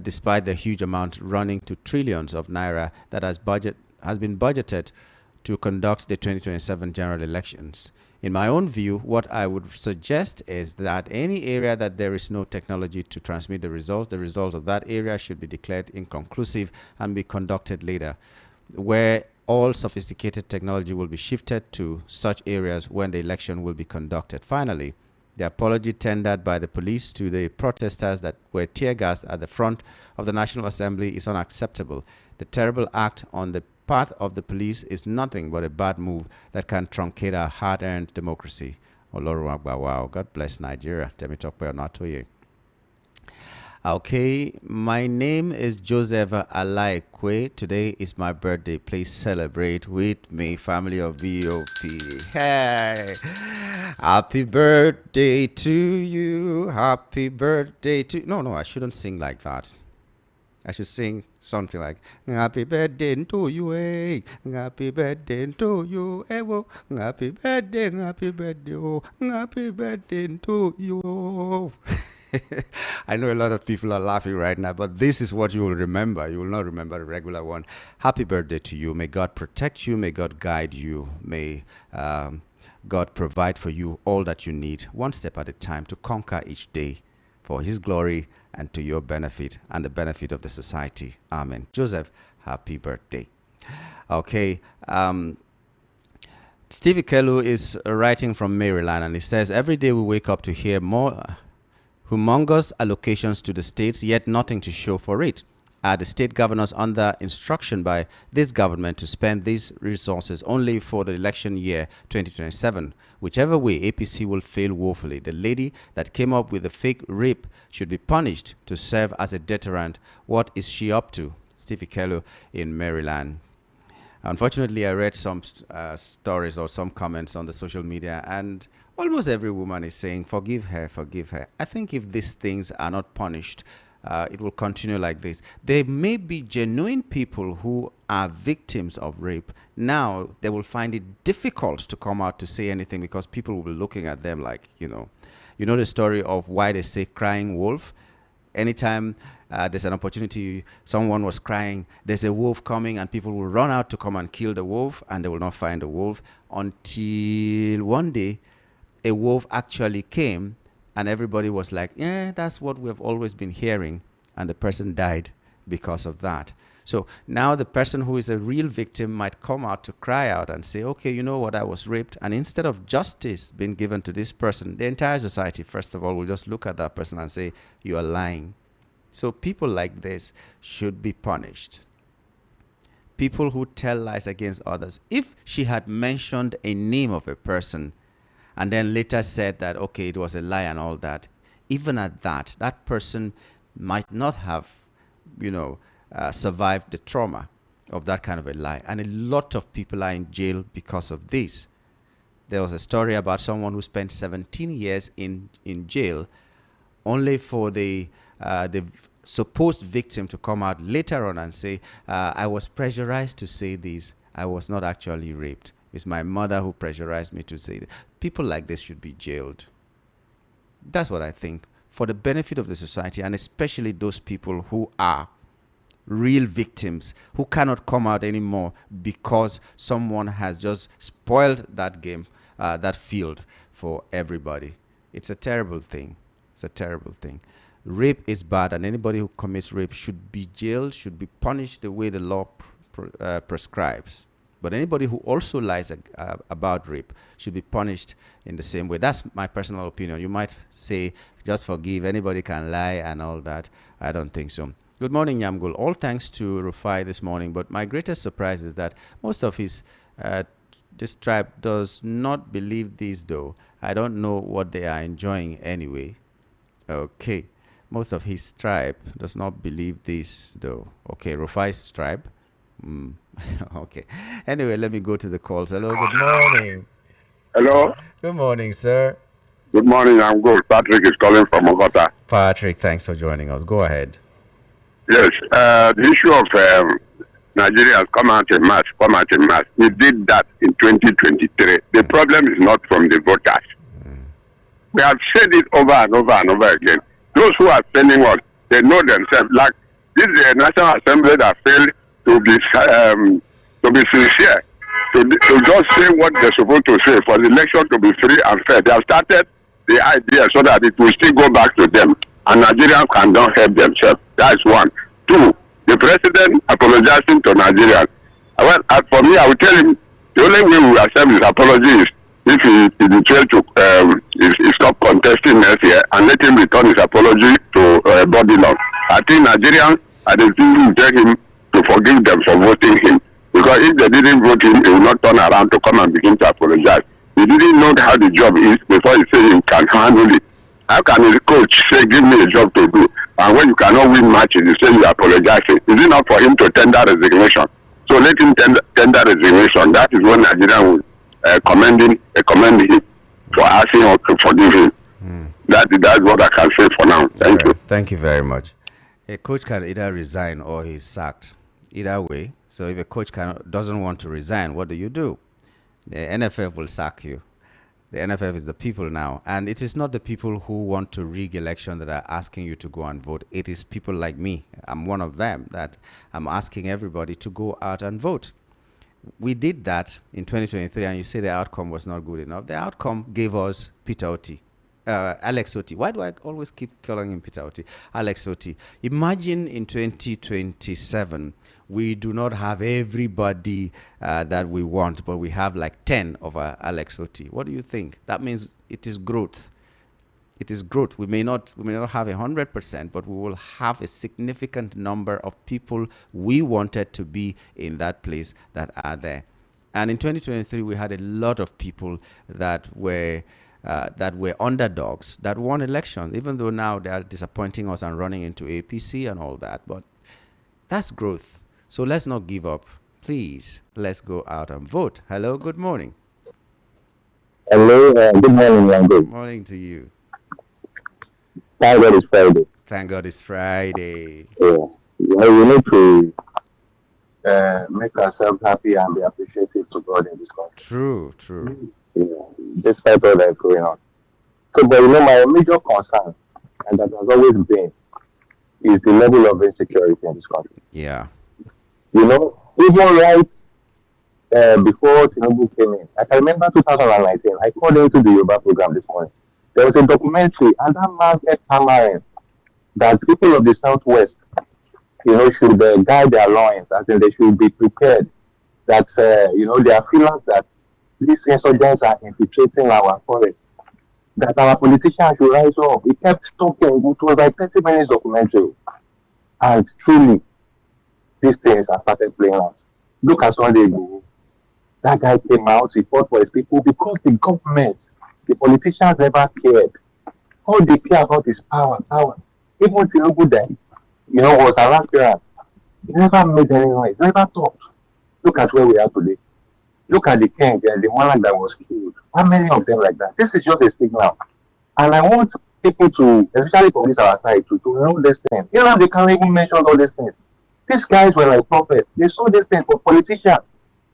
Despite the huge amount running to trillions of naira that has been budgeted to conduct the 2027 general elections. In my own view, what I would suggest is that any area that there is no technology to transmit the result of that area should be declared inconclusive and be conducted later, where all sophisticated technology will be shifted to such areas when the election will be conducted. Finally, the apology tendered by the police to the protesters that were tear-gassed at the front of the National Assembly is unacceptable. The terrible act on the part of the police is nothing but a bad move that can truncate our hard-earned democracy. Olorun Agba, wow. God bless Nigeria. Temi Tokpe Onatoye. Okay, my name is Joseph Alaikwe. Today is my birthday. Please celebrate with me, family of VOP. Hey, happy birthday to you. Happy birthday to. No, I shouldn't sing like that. I should sing something like Happy birthday to you, eh? Happy birthday to you, eh? Oh. Happy birthday, oh. Happy birthday to you. I know a lot of people are laughing right now, but this is what you will remember. You will not remember the regular one. Happy birthday to you. May God protect you. May God guide you. May God provide for you all that you need, one step at a time, to conquer each day for His glory and to your benefit and the benefit of the society. Amen. Joseph, happy birthday. Okay. Stevie Kelu is writing from Maryland, and he says, every day we wake up to hear more humongous allocations to the states, yet nothing to show for it. Are the state governors under instruction by this government to spend these resources only for the election year 2027? Whichever way, APC will fail woefully. The lady that came up with the fake rape should be punished to serve as a deterrent. What is she up to? Stevie Kello in Maryland. Unfortunately, I read some stories or some comments on the social media, and almost every woman is saying, forgive her, forgive her. I think if these things are not punished, it will continue like this. There may be genuine people who are victims of rape. Now, they will find it difficult to come out to say anything because people will be looking at them like, you know the story of why they say crying wolf. Anytime there's an opportunity, someone was crying, there's a wolf coming, and people will run out to come and kill the wolf, and they will not find the wolf until one day a wolf actually came, and everybody was like, yeah, that's what we've always been hearing, and the person died because of that. So now the person who is a real victim might come out to cry out and say, okay, you know what, I was raped. And instead of justice being given to this person, the entire society, first of all, will just look at that person and say, you are lying. So people like this should be punished. People who tell lies against others. If she had mentioned a name of a person and then later said that, okay, it was a lie and all that, even at that, that person might not have, survived the trauma of that kind of a lie. And a lot of people are in jail because of this. There was a story about someone who spent 17 years in jail only for the supposed victim to come out later on and say, I was pressurized to say this. I was not actually raped. It's my mother who pressurized me to say this. People like this should be jailed. That's what I think, for the benefit of the society, and especially those people who are real victims, who cannot come out anymore because someone has just spoiled that game, that field for everybody. It's a terrible thing. It's a terrible thing. Rape is bad, and anybody who commits rape should be jailed, should be punished the way the law prescribes. But anybody who also lies about rape should be punished in the same way. That's my personal opinion. You might say, just forgive, anybody can lie and all that. I don't think so. Good morning, Yamgul. All thanks to Rufai this morning, but my greatest surprise is that most of this tribe does not believe these, though. I don't know what they are enjoying anyway. Okay. Most of his tribe does not believe this, though. Okay, Rufai's tribe. Okay. Anyway, let me go to the calls. Hello, good morning. Hello. Good morning, sir. Good morning, I'm good. Patrick is calling from Ogota. Patrick, thanks for joining us. Go ahead. Yes, the issue of Nigeria has come out in mass. We did that in 2023. The problem is not from the voters. We have said it over and over and over again. Those who are spending us, they know themselves. Like this is a National Assembly that failed to be sincere, to just say what they're supposed to say for the election to be free and fair. They have started the idea so that it will still go back to them, and Nigerians cannot help themselves. That's one. Two, the president apologizing to Nigerians. Well, for me, I will tell him the only way we will accept his apology is if he fails to stop contesting next year and let him return his apology to body law. I think Nigerians are the people who tell him to forgive them for voting him. Because if they didn't vote him, he will not turn around to come and begin to apologize. He didn't know how the job is before he said he can handle it. How can a coach say, give me a job to do? And when you cannot win matches, you say you are apologizing. Is it not for him to tender resignation? So let him tender resignation. That is what Nigeria will commend him for asking us to forgive him. That's what I can say for now. Thank you. Thank you very much. A coach can either resign or he's sacked. Either way. So if a coach doesn't want to resign, what do? The NFF will sack you. The NFF is the people now. And it is not the people who want to rig election that are asking you to go and vote. It is people like me. I'm one of them that I'm asking everybody to go out and vote. We did that in 2023, and you say the outcome was not good enough. The outcome gave us Peter Oti. Alex Oti. Why do I always keep calling him Peter Oti? Alex Oti. Imagine in 2027, we do not have everybody that we want, but we have like 10 of Alex Oti. What do you think? That means it is growth. It is growth. We may not have 100%, but we will have a significant number of people we wanted to be in that place that are there. And in 2023, we had a lot of people that were underdogs that won elections, even though now they are disappointing us and running into APC and all that. But that's growth. So let's not give up. Please, let's go out and vote. Hello, good morning. Hello, good morning, Yango. Good morning to you. Thank God it's Friday. Thank God it's Friday. Yes. We need to make ourselves happy and be appreciative to God in this country. True. Yeah, despite all that going on. So, but my major concern, and that has always been, is the level of insecurity in this country. Yeah. Even right before Tinubu came in, I can remember 2019, I called into the Yoruba program this morning. There was a documentary, and that man kept hammering that people of the Southwest, should guide their loins, as in they should be prepared. That, there are feelings that these insurgents are infiltrating our forest, that our politicians should rise up. He kept talking. It was like 30 minutes documentary. And truly, these things have started playing out. Look at Sunday ago. That guy came out, he fought for his people because the government, the politicians never cared. All they care about is power. Even Tinubu then, was an aspirant. He never made any noise, never talked. Look at where we are today. Look at the king and the monarch that was killed. How many of them like that? This is just a signal. And I want people to, especially from this our side, to know this thing. They can't even mention all these things. These guys were like prophets. They saw this thing for politicians.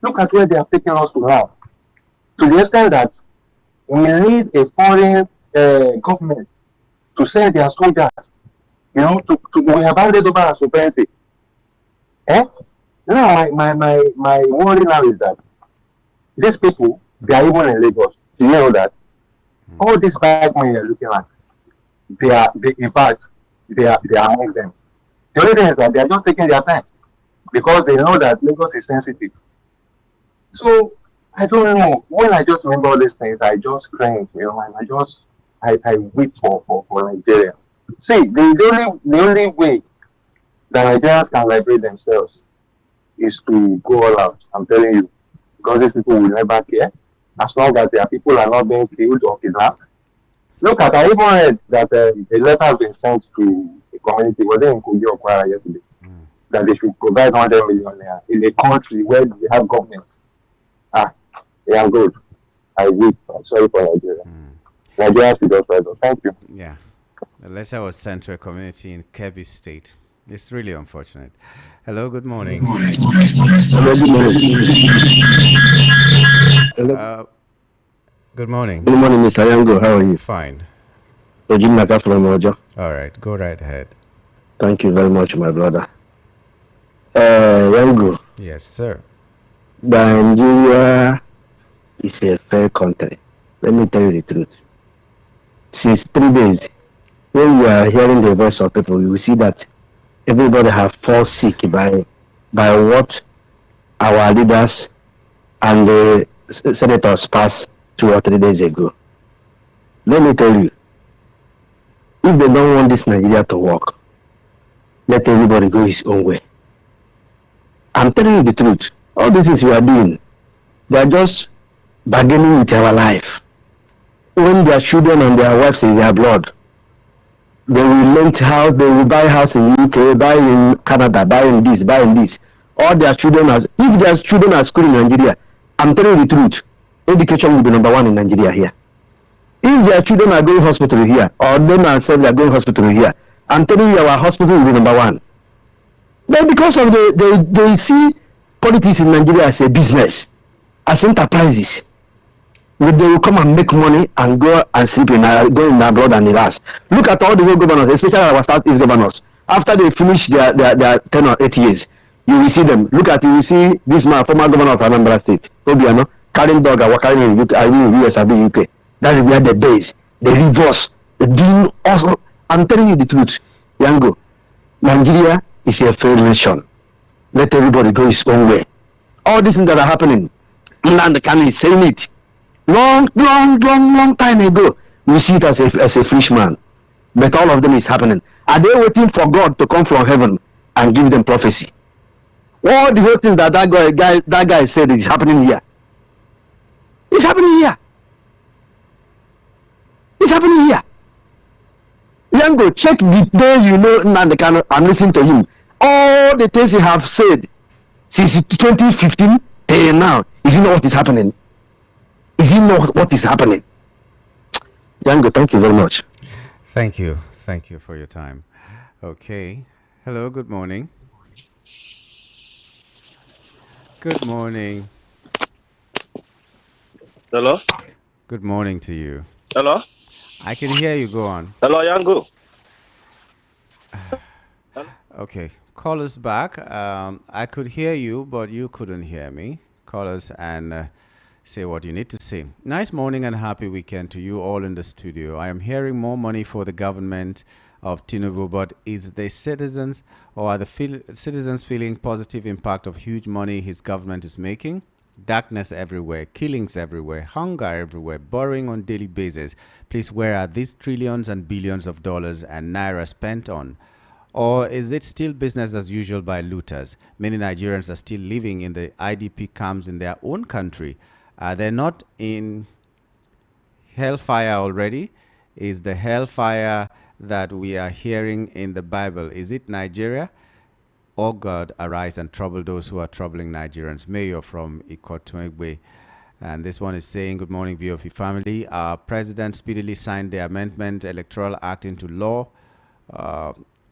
Look at where they have taken us to now. To the extent that we need a foreign government to send their soldiers, we have handed over our sovereignty. Now, my worry now is that these people, they are even in Lagos. Do you know that? All these bad money you're looking at, they are among them. The only thing is that they are just taking their time because they know that Lagos is sensitive. So I don't know. When I just remember all these things, I just cringe, and I wait for Nigeria. See, the only way that Nigerians can liberate themselves is to go all out. I'm telling you, because these people will never care as long as their people are not being killed or kidnapped. Look at, I even read that a letter has been sent to a community, was there in Kogi or Kwara yesterday, that they should provide 100 million naira in a country where they have government. Yeah, I'm good. I wait. I'm sorry for Nigeria. Nigeria should just rise up. Thank you. Yeah. The letter was sent to a community in Kebbi State. It's really unfortunate. Hello, good morning. Hello, good morning. Good morning. Good morning, Mr. Yango. How are you? Fine. Ojim Naka from Ojo. All right, go right ahead. Thank you very much, my brother. Yango. Yes, sir. Nigeria is a fair country. Let me tell you the truth. Since 3 days, when you are hearing the voice of people, you will see that everybody have fallen sick by what our leaders and the senators passed 2 or 3 days ago. Let me tell you, if they don't want this Nigeria to work, let everybody go his own way. I'm telling you the truth. All these things you are doing, they are just bargaining with our life. When their children and their wives in their blood, they will rent house, they will buy house in UK, buy in Canada, buy in this, buy in this. All their children if their children are school in Nigeria, I'm telling you the truth, education will be number one in Nigeria here. If their children are going hospital here, or them themselves are going hospital here, I'm telling you our hospital will be number one. But because of they see politics in Nigeria as a business, as enterprises, they will come and make money and go and sleep go in abroad and relax. Look at all the whole governors, especially our Southeast governors. After they finish their 10 or 8 years, you will see them. You will see this man, former governor of Anambra State, Obiano, carrying dog and walking in UK, US, UK. That's where the base. They reverse. They doing also. I'm telling you the truth, Yango. Nigeria is a failed nation. Let everybody go his own way. All these things that are happening, Nnamdi Kanu is saying it. Long time ago, we see it as a foolish man. But all of them is happening. Are they waiting for God to come from heaven and give them prophecy? All the whole thing that guy said is happening here. It's happening here. It's happening here. Yango, check the day you know Nnamdi Kanu. I'm listening to him. All the things he have said since 2015 till now, is it not what is happening? Is it not what is happening? Yango, thank you very much. Thank you. Thank you for your time. Okay. Hello, good morning. Good morning. Hello? Good morning to you. Hello? I can hear you. Go on. Hello, Yango. Okay. Call us back. I could hear you, but you couldn't hear me. Call us and say what you need to say. Nice morning and happy weekend to you all in the studio. I am hearing more money for the government of Tinubu, but is the citizens or are the citizens feeling positive impact of huge money his government is making? Darkness everywhere, killings everywhere, hunger everywhere, borrowing on daily basis. Please, where are these trillions and billions of dollars and naira spent on? Or is it still business as usual by looters? Many Nigerians are still living in the IDP camps in their own country. Are they not in hellfire already? Is the hellfire that we are hearing in the Bible, is it Nigeria? Oh God, arise and trouble those who are troubling Nigerians. Mayor from Ikotuegbe. And this one is saying, good morning, VOF family. Our president speedily signed the Amended Electoral Act into law.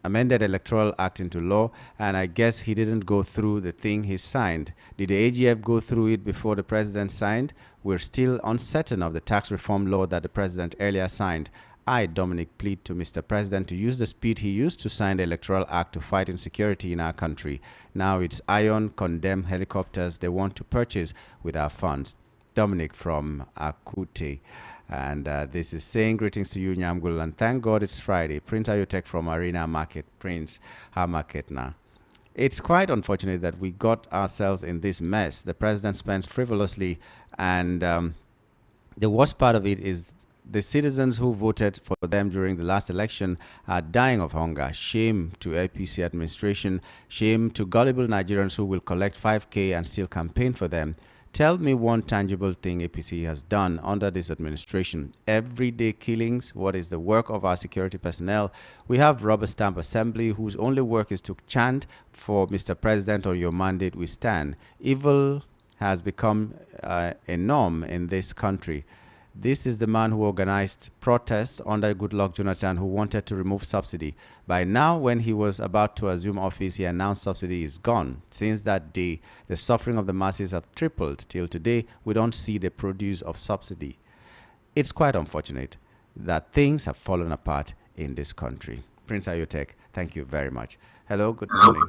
Amended Electoral Act into law, and I guess he didn't go through the thing he signed. Did the AGF go through it before the president signed? We're still uncertain of the tax reform law that the president earlier signed. I, Dominic, plead to Mr. President to use the speed he used to sign the Electoral Act to fight insecurity in our country. Now it's iron condemned helicopters they want to purchase with our funds. Dominic from Akute. And this is saying greetings to you, Nyamgul, and thank God it's Friday. Prince Ayotek from Arena Market, Prince Market now. It's quite unfortunate that we got ourselves in this mess. The president spends frivolously, and the worst part of it is the citizens who voted for them during the last election are dying of hunger. Shame to APC administration. Shame to gullible Nigerians who will collect 5K and still campaign for them. Tell me one tangible thing APC has done under this administration. Everyday killings. What is the work of our security personnel? We have rubber stamp assembly whose only work is to chant for Mr. President or your mandate we stand. Evil has become a norm in this country. This is the man who organized protests under Goodluck Jonathan, who wanted to remove subsidy. By now, when he was about to assume office, he announced subsidy is gone. Since that day, the suffering of the masses have tripled. Till today, we don't see the produce of subsidy. It's quite unfortunate that things have fallen apart in this country. Prince Ayotek, thank you very much. Hello, good morning.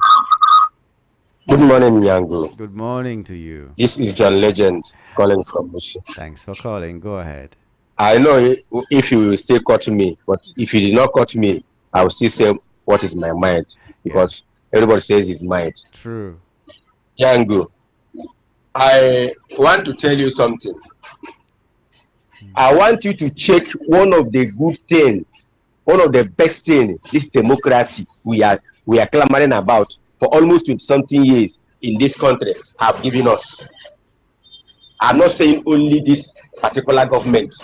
Good morning, Nyangu. Good morning to you. This is John Legend calling from Mushi. Thanks for calling. Go ahead. I know if you will still cut me, but if you did not cut me, I will still say what is my mind, because everybody says his mind. True. Nyangu, I want to tell you something. I want you to check one of the good things, one of the best things this democracy we are clamoring about for almost 20-something years in this country have given us. I'm not saying only this particular government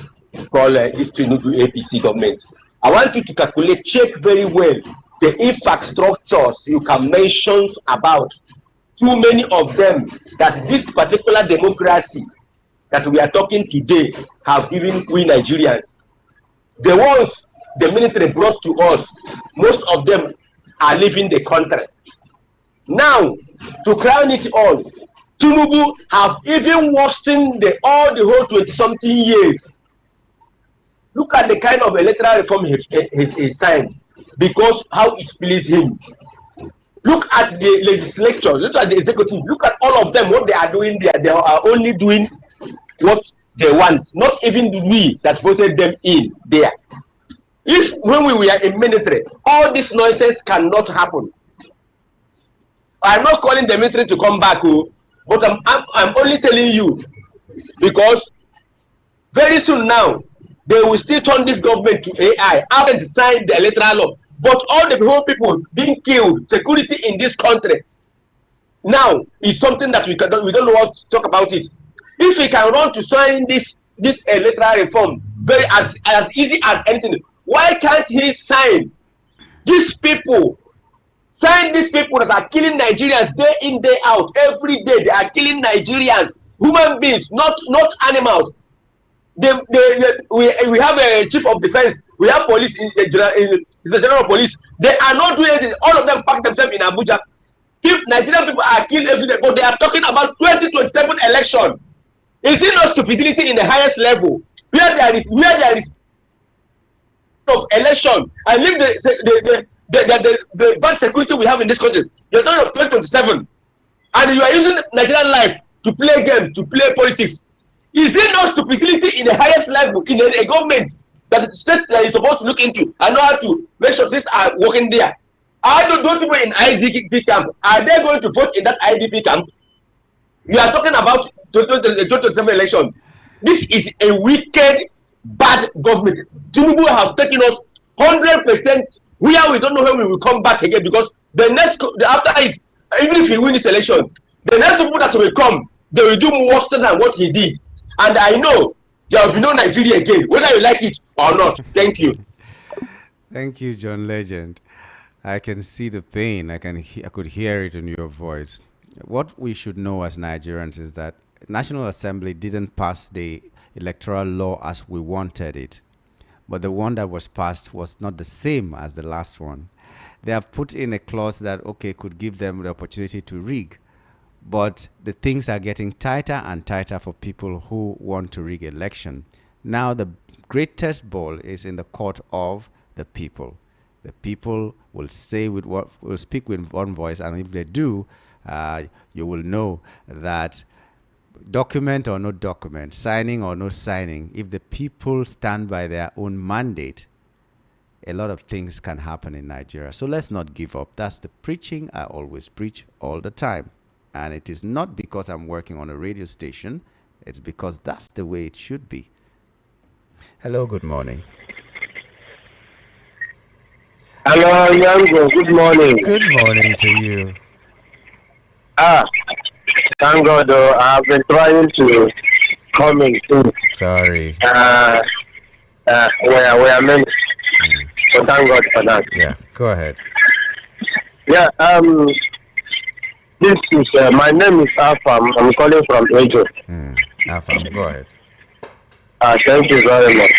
called this Tinubu APC government. I want you to calculate, check very well the infrastructures you can mention about. Too many of them that this particular democracy that we are talking today have given we Nigerians. The ones the military brought to us, most of them are leaving the country. Now, to crown it all, Tinubu have even worsened all the whole 20-something years. Look at the kind of electoral reform he signed, because how it pleased him. Look at the legislature, look at the executive, look at all of them, what they are doing there. They are only doing what they want, not even we that voted them in there. If when we were in military, all this nonsense cannot happen. I'm not calling the military to come back, but I'm only telling you, because very soon now they will still turn this government to AI. Haven't signed the electoral law, but all the whole people being killed, security in this country now is something that we don't know what to talk about it. If we can run to sign this electoral reform very as easy as anything, why can't he sign these people? Sign these people that are killing Nigerians day in, day out, every day. They are killing Nigerians, human beings, not animals. We have a chief of defense, we have police in the general police. They are not doing anything. All of them pack themselves in Abuja. Nigerian people are killed every day, but they are talking about 2027 election. Is it not stupidity in the highest level, where there is of election, and leave the bad security we have in this country? You're talking of 2027, and you are using Nigerian life to play games, to play politics. Is it not stupidity in the highest level in a government that the states that is supposed to look into and know how to make sure things are working there? Are those people in IDP camp, are they going to vote in that IDP camp? You are talking about 2027 election. This is a wicked, bad government. Tinubu have taken us 100% where we don't know when we will come back again, because the next after it, even if he win this election, the next people that will come, they will do worse than what he did. And I know there will be no Nigeria again, whether you like it or not. Thank you. Thank you, John Legend. I can see the pain. I could hear it in your voice. What we should know as Nigerians is that National Assembly didn't pass the electoral law as we wanted it, but the one that was passed was not the same as the last one. They have put in a clause that could give them the opportunity to rig, but the things are getting tighter and tighter for people who want to rig election. Now the greatest ball is in the court of the people. The people will speak with one voice, and if they do, you will know that document or no document, signing or no signing, if the people stand by their own mandate, a lot of things can happen in Nigeria. So let's not give up. That's the preaching I always preach all the time. And it is not because I'm working on a radio station. It's because that's the way it should be. Hello, good morning. Hello, Yango. Good morning. Good morning to you. Thank God, I've been trying to come in too. Sorry. We are many. So thank God for that. Yeah, go ahead. Yeah, this is, my name is Afam. I'm calling from Ejo. Afam, go ahead. Thank you very much.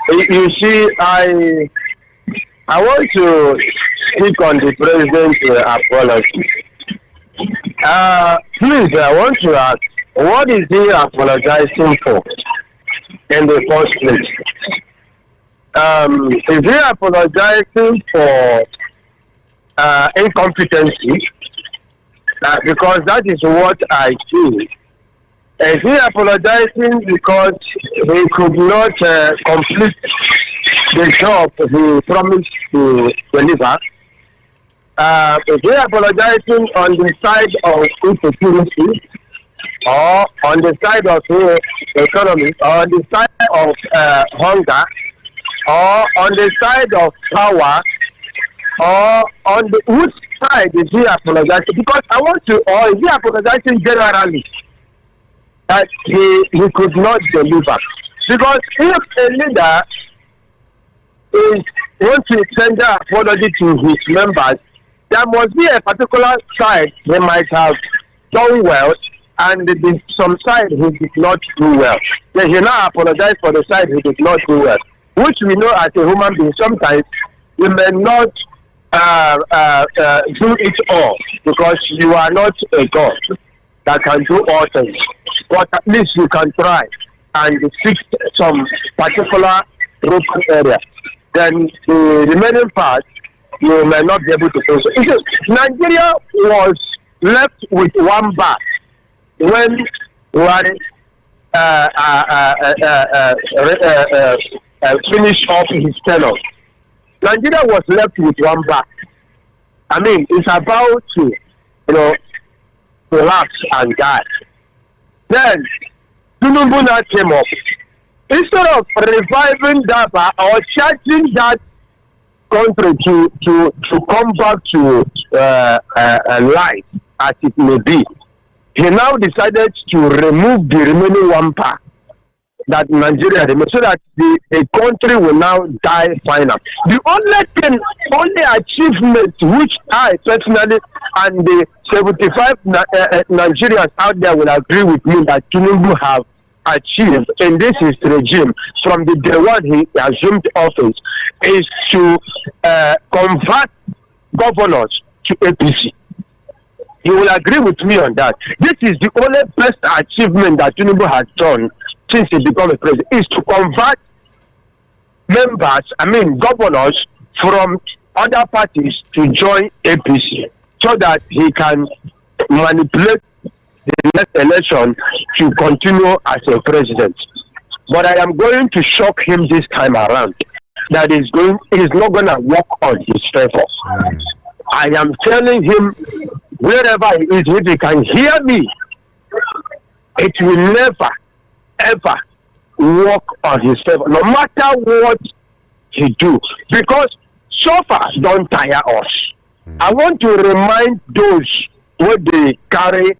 You see, I want to speak on the president's apology. Please, I want to ask, what is he apologizing for in the first place? Is he apologizing for incompetency? Because that is what I see. Is he apologizing because he could not complete the job he promised to deliver? Is he apologizing on the side of insecurity, or on the side of the economy, or on the side of hunger, or on the side of power, or on the which side is he apologizing? Because I want to, or is he apologizing generally? that he could not deliver. Because if a leader is want to tender apology to his members, there must be a particular side they might have done well, and some side he did not do well. Then he now apologize for the side he did not do well, which we know as a human being sometimes you may not do it all because you are not a god that can do all things. But at least you can try and fix some particular broken area. Then the remaining part you may not be able to do so. Nigeria was left with one bar when Buhari finished off his tenure. Nigeria was left with one bar. I mean, it's about to, collapse and die. Then Tinubu now came up. Instead of reviving that bar or charging that country to come back to life as it may be, he now decided to remove the remaining one part that Nigeria remains, so that the country will now die final. The only achievement which I personally and the 75 Nigerians out there will agree with me that Tinubu have achieved in this his regime from the day one he assumed office is to convert governors to APC. You will agree with me on that. This is the only best achievement that Tinubu has done since he became a president, is to convert governors from other parties to join APC so that he can manipulate the next election to continue as a president. But I am going to shock him this time around that he's not going to work on his favor. I am telling him, wherever he is, if he can hear me, it will never, ever work on his favor, no matter what he do. Because so far, don't tire us. I want to remind those who they carry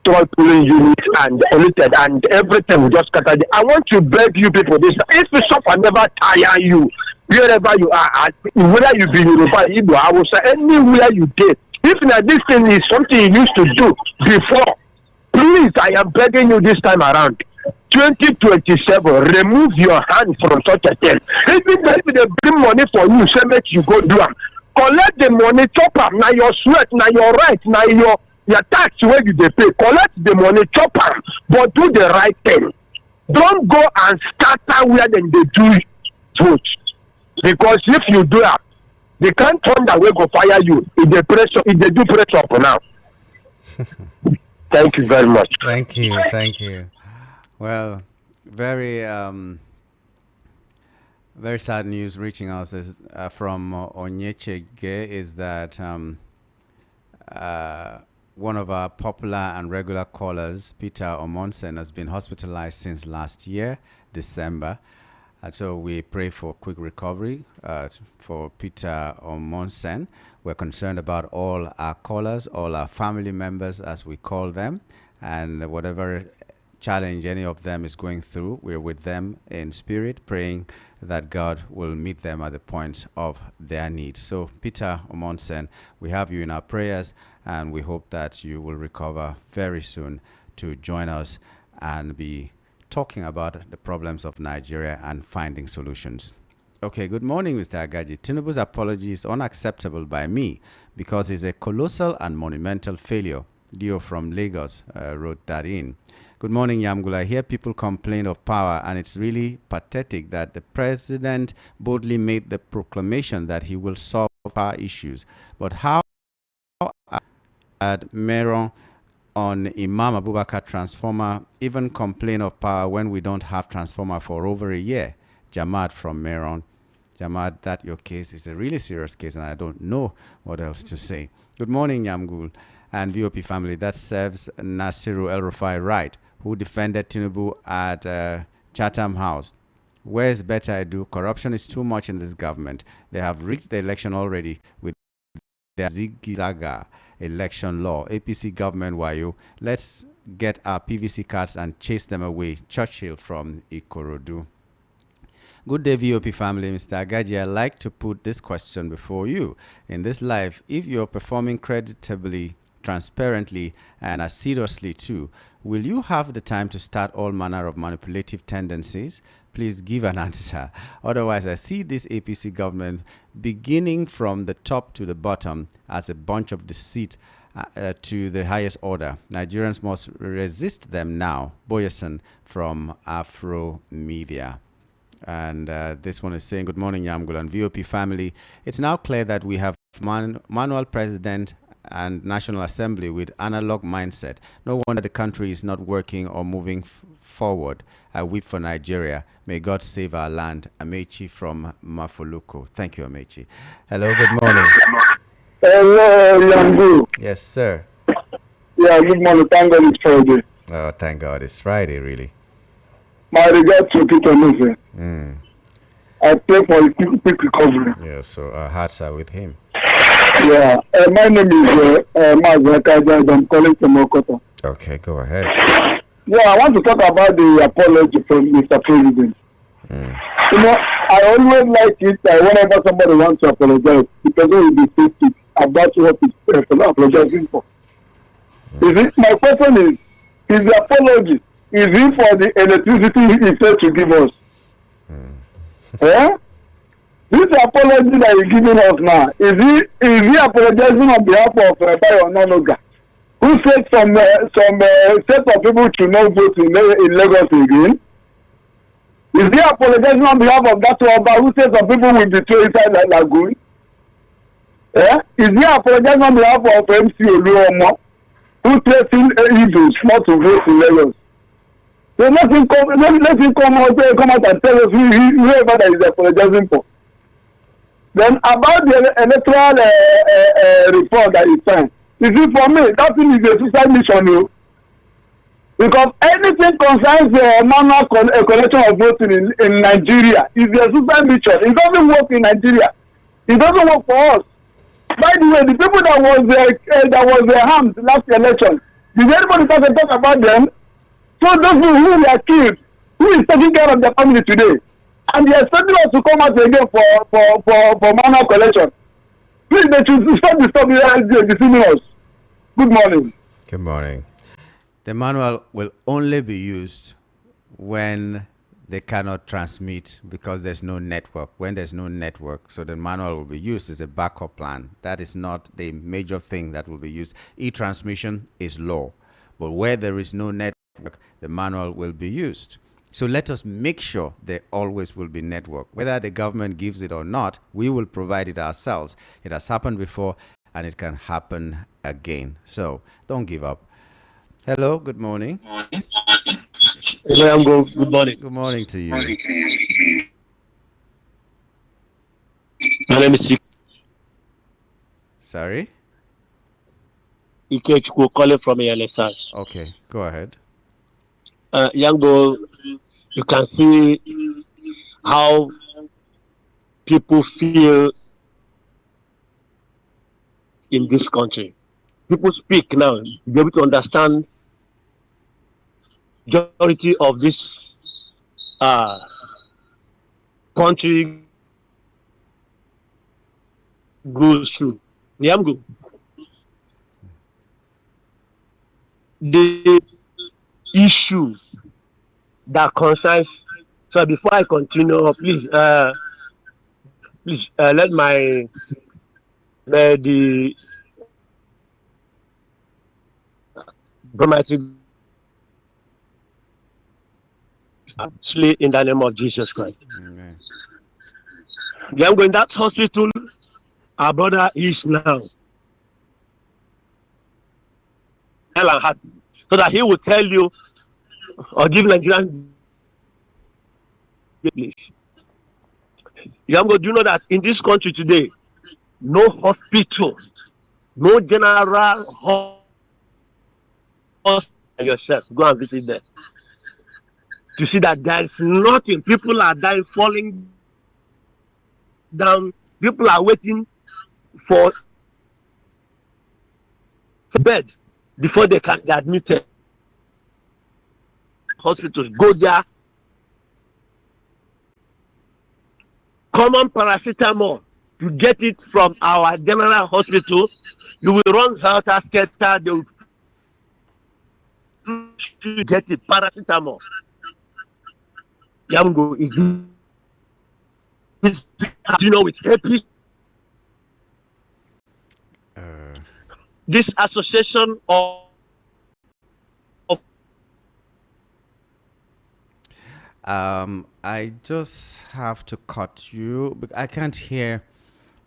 polling units and elected and everything we just scatter. I want to beg you people this: if the suffer never tire you, wherever you are, whether you be Yoruba, Igbo, Hausa, anywhere you get, if now this thing is something you used to do before, please, I am begging you this time around. 2027, remove your hand from such a thing. Even if they bring money for you, say make you go do them. Collect the money, chop am. Now your sweat, now your right, now your tax where you dey pay. Collect the money, chop am, but do the right thing. Don't go and scatter where then they do vote. Because if you do that, they can't turn that way go fire you. If they do press up now. Thank you very much. Thank you. Well, very very sad news reaching us is, from Onyechege is that one of our popular and regular callers, Peter Omonsen, has been hospitalized since last year, December. So we pray for quick recovery for Peter Omonsen. We're concerned about all our callers, all our family members, as we call them, and whatever challenge any of them is going through, we're with them in spirit, praying that God will meet them at the point of their needs. So, Peter Omonsen, we have you in our prayers, and we hope that you will recover very soon to join us and be talking about the problems of Nigeria and finding solutions. Okay, good morning, Mr. Agaji. Tinubu's apology is unacceptable by me because it's a colossal and monumental failure. Dio from Lagos wrote that in. Good morning, Yamgula. I hear people complain of power, and it's really pathetic that the president boldly made the proclamation that he will solve power issues. But how at Meron on Imam Abubakar transformer even complain of power when we don't have transformer for over a year? Jamad from Meron. Jamad, that your case is a really serious case, and I don't know what else to say. Good morning, Yamgul and VOP family. That serves Nasiru El-Rufai right, who defended Tinubu at Chatham House. Where's better I do? Corruption is too much in this government. They have reached the election already with their zigzaga. election law. APC government wayo. Let's get our PVC cards and chase them away. Churchill from Ikorodu. Good day, VOP family. Mr. Agaji, I'd like to put this question before you. In this life, if you're performing creditably, transparently, and as seriously too, will you have the time to start all manner of manipulative tendencies? Please give an answer. Otherwise, I see this APC government beginning from the top to the bottom as a bunch of deceit to the highest order. Nigerians must resist them now. Boyerson from Afro Media. And this one is saying, good morning, Yamgul and VOP family. It's now clear that we have manual president and National Assembly with analog mindset. No wonder the country is not working or moving forward. I weep for Nigeria. May God save our land. Amechi from Mafoluko. Thank you, Amechi. Hello, good morning. Hello, Yamgul. Yes, sir. Yeah, good morning. Thank God it's Friday. Oh, thank God it's Friday, really. My regards to Peter Mose. I pray for his quick recovery. Yeah, so our hearts are with him. Yeah, my name is Mazakaja. I'm calling from Okota. Okay, go ahead. Yeah, I want to talk about the apology from Mr. President. You know, I always like it whenever somebody wants to apologize, the person will be specific about what he's apologizing for. My question is the apology, is it for the electricity he said to give us? Yeah? This apology that he's giving us now, is he apologizing on behalf of Bayo Nonoga, who said some set of people to not vote in Lagos again? Is he apologizing on behalf of that Oba who said some people will be thrown inside the lagoon? Yeah? Is he apologizing on behalf of MC Oluomo, who threatened Igbos not to vote in Lagos? So let him come out and tell us whoever that is apologizing for. Then about the electoral report that he signed, you see, for me, that thing is a suicide mission, you. Because anything concerns the manual collection of voting in Nigeria is a suicide mission. It doesn't work in Nigeria. It doesn't work for us. By the way, the people that was harmed last election, did anybody talk about them? So those people who were killed, who is taking care of their family today? And they are expecting us to come out again for manual collection. Please, they should stop deceiving us. Good morning. Good morning. The manual will only be used when they cannot transmit because there's no network. When there's no network, so the manual will be used as a backup plan. That is not the major thing that will be used. E-transmission is law. But where there is no network, the manual will be used. So let us make sure there always will be network. Whether the government gives it or not, we will provide it ourselves. It has happened before and it can happen again. So don't give up. Hello, good morning. Hello, I'm good. Good morning. Good morning to you. My name is Sorry? Atiku calling from ALSI. Okay, go ahead. Yango, you can see how people feel in this country. People speak now, you'll be able to understand the majority of this country goes through. Yamgo. The issue that concerns. So before I continue, please, let the dramatic slay in the name of Jesus Christ. Amen. I'm going that hospital. Our brother is now. So that he will tell you or give Nigerian please. Do you know that in this country today, no hospital, no general hospital yourself, go and visit them. To see that there is nothing, people are dying, falling down, people are waiting for bed before they can be admitted. Hospitals go there. Common paracetamol, you get it from our general hospital. You will run helter skelter. They will get it paracetamol. Yamgo is with APC. This association of I just have to cut you. I can't hear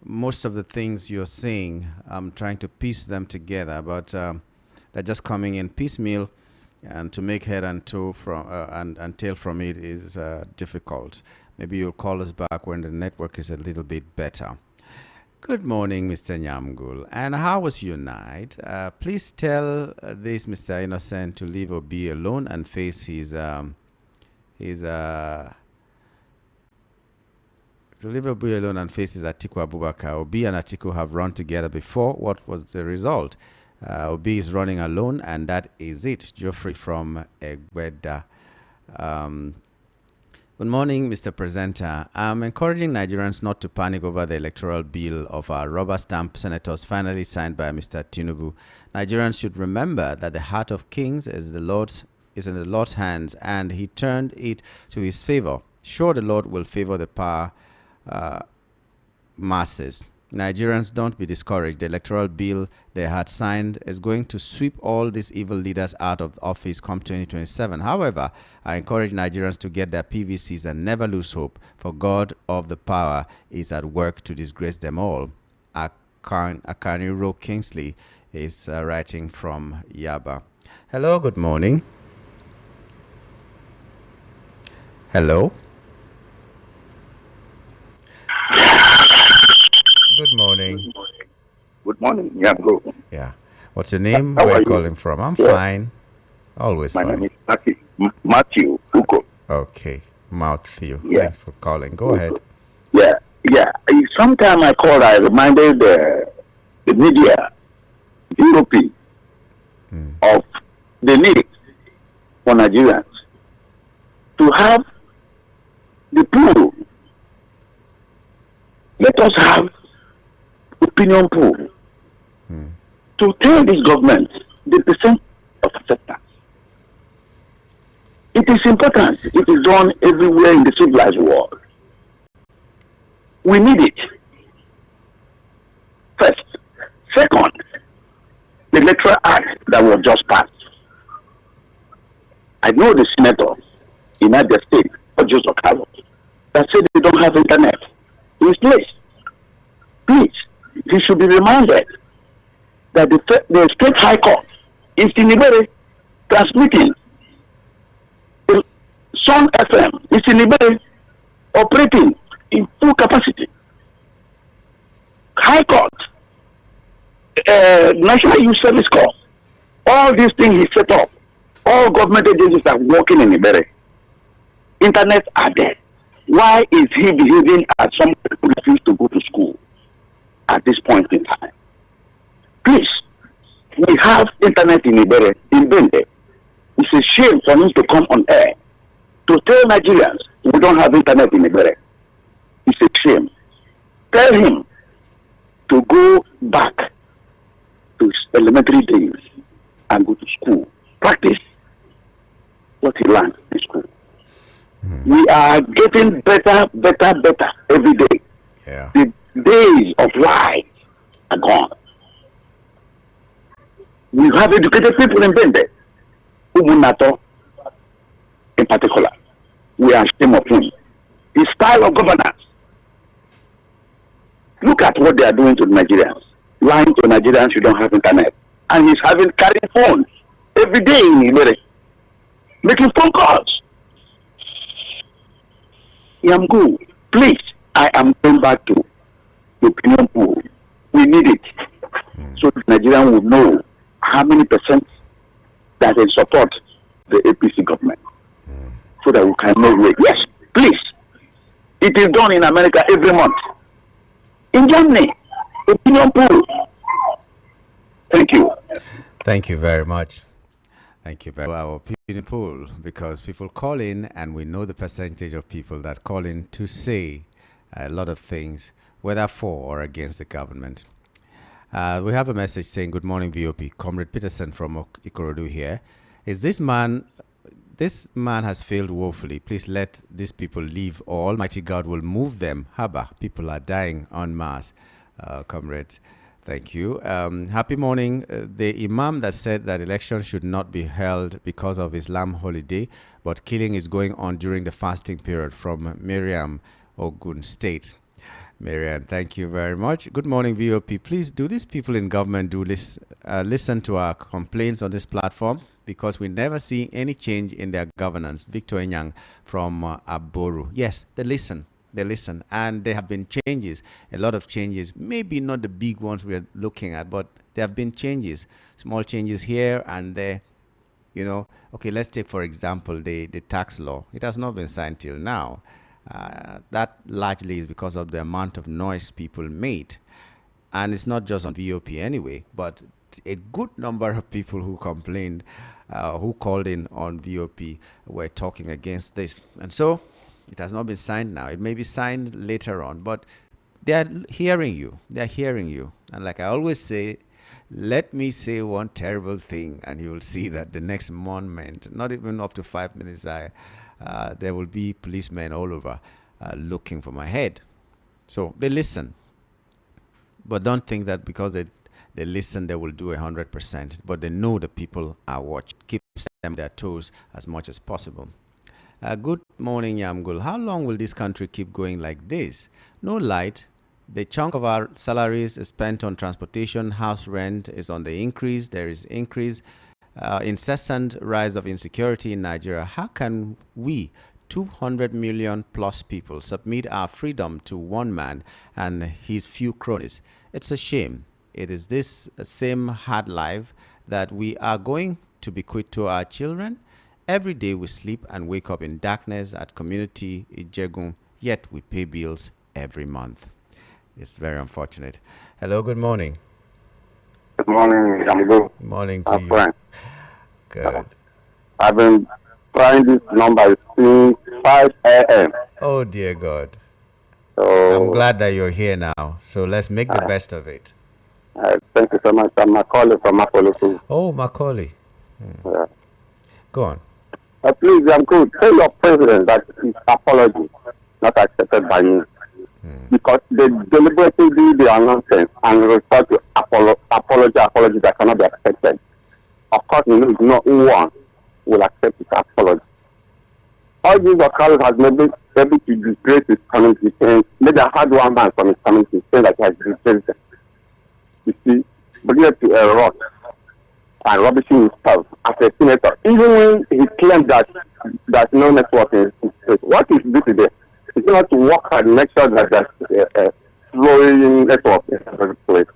most of the things you're saying. I'm trying to piece them together, but they're just coming in piecemeal, and to make head and toe from and tail from it is difficult. Maybe you'll call us back when the network is a little bit better. Good morning, Mr. Nyamgul. And how was your night? Please tell this Mr. Innocent to leave Obi alone and face his to leave Obi alone and face his Atiku Abubakar. Obi and Atiku have run together before. What was the result? Obi is running alone, and that is it. Geoffrey from Egbeda. Good morning, Mr. Presenter. I'm encouraging Nigerians not to panic over the electoral bill of our rubber stamp senators finally signed by Mr. Tinubu. Nigerians should remember that the heart of kings is in the Lord's hands, and he turned it to his favor. Sure, the Lord will favor the power masses. Nigerians, don't be discouraged. The electoral bill they had signed is going to sweep all these evil leaders out of office come 2027. However, I encourage Nigerians to get their PVCs and never lose hope, for God of the power is at work to disgrace them all. Akaniro Kingsley is writing from Yaba. Hello, good morning. Hello. Good morning. Good morning. Yeah, go. Yeah. What's your name? Where are you calling from? I'm fine. Always My fine. name is Matthew Uko. Okay. Matthew. Yeah. Thanks for calling. Go ahead. Yeah. Sometime I called, I reminded the media, European, of the need for Nigerians to have the pool. Let us have opinion pool to tell this government the percent of acceptance. It is important. It is done everywhere in the civilized world. We need it. First. Second, the electoral act that was just passed. I know the senator in United States, Joseph Carlos, that said they don't have internet in his place. Please, he should be reminded that the state high court is in Ibere transmitting. The Sun FM is in Ibere operating in full capacity. High court, National Youth Service Corps, all these things he set up, all government agencies are working in Ibere. Internet are there. Why is he behaving as some people refuse to go to school at this point in time? Please, we have internet in Ibere, in Bende. It's a shame for him to come on air to tell Nigerians we don't have internet in Ibere. It's a shame. Tell him to go back to his elementary days and go to school. Practice what he learned in school. We are getting better every day. Yeah. The days of lies are gone. We have educated people in Bende, Umunato in particular. We are ashamed of him. His style of governance. Look at what they are doing to the Nigerians. Lying to Nigerians you don't have internet. And he's carrying phones every day in Ibere, making phone calls. Yamgu, please, I am going back to the opinion pool. We need it. So the Nigerian will know how many percent that they support the APC government. So that we can know where. Yes, please. It is done in America every month. In Germany, opinion pool. Thank you. Thank you very much. Thank you very much. Our opinion poll, because people call in and we know the percentage of people that call in to say a lot of things, whether for or against the government. We have a message saying, "Good morning, VOP. Comrade Peterson from Ikorodu here. Is this man has failed woefully. Please let these people leave, or Almighty God will move them. Haba, people are dying en masse." Comrades, thank you. Happy morning. The Imam that said that election should not be held because of Islam holiday, but killing is going on during the fasting period, from Miriam, Ogun State. Miriam, thank you very much. Good morning, VOP. Please, do these people in government listen to our complaints on this platform? Because we never see any change in their governance. Victor Enyang from Aboru. Yes, they listen. They listen. And there have been changes, a lot of changes. Maybe not the big ones we're looking at, but there have been changes. Small changes here and there. You know, okay, let's take, for example, the tax law. It has not been signed till now. That largely is because of the amount of noise people made. And it's not just on VOP anyway, but a good number of people who complained, who called in on VOP, were talking against this. And so it has not been signed now. It may be signed later on, but they are hearing you. They are hearing you. And like I always say, let me say one terrible thing and you will see that the next moment, not even up to 5 minutes, there will be policemen all over looking for my head. So they listen. But don't think that because they listen, they will do 100%. But they know the people are watching. Keep them their toes as much as possible. Good morning, Yamgul. How long will this country keep going like this? No light. The chunk of our salaries is spent on transportation. House rent is on the increase. There is increase. Incessant rise of insecurity in Nigeria. How can we, 200 million plus people, submit our freedom to one man and his few cronies? It's a shame. It is this same hard life that we are going to bequeath to our children. Every day we sleep and wake up in darkness at community Ijegun, yet we pay bills every month. It's very unfortunate. Hello, good morning. Good morning, I'm good. Good morning to you. Fine. Good. I've been trying this number since 5 a.m. Oh, dear God. So, I'm glad that you're here now. So let's make the best of it. thank you so much. I'm Macaulay from Apollo. Oh, Macaulay. Yeah. Go on. Please, I'm good. Tell your president that his apology not accepted by me. Because they deliberately do their nonsense and refer to apology that cannot be accepted. Of course, no one will accept his apology. All these Okalo has maybe able to disgrace his community, and maybe I had one man from his community saying that he has disgraced them. You see, bringing it to a rot and rubbishing himself as a senator, even when he claimed that no network is in place. What is this today? It's not to work hard and make sure that there's a flowing network in every place.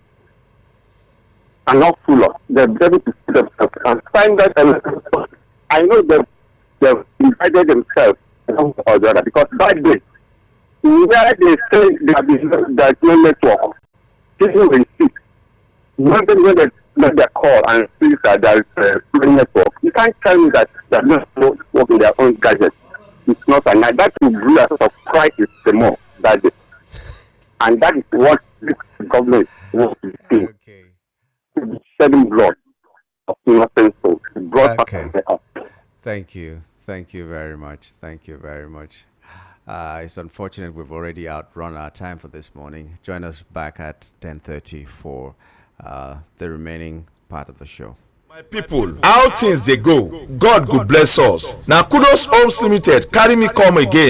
And not full of. They're able to see themselves and find that I know they've invited themselves or the other because that day, where they say there's no network, people will see. When they let their call and see that there is a flowing network, you can't tell me that there's no network in their own gadgets. It's not a night. That will bring a sort of crisis the more that day. And that is what this government wants to do. Okay. To be shedding blood of innocent souls. Okay. Thank you. Thank you very much. Thank you very much. It's unfortunate we've already outrun our time for this morning. Join us back at 10:30 for the remaining part of the show. My people, how things they go, God go bless us. Now kudos Homes Limited carry me come again.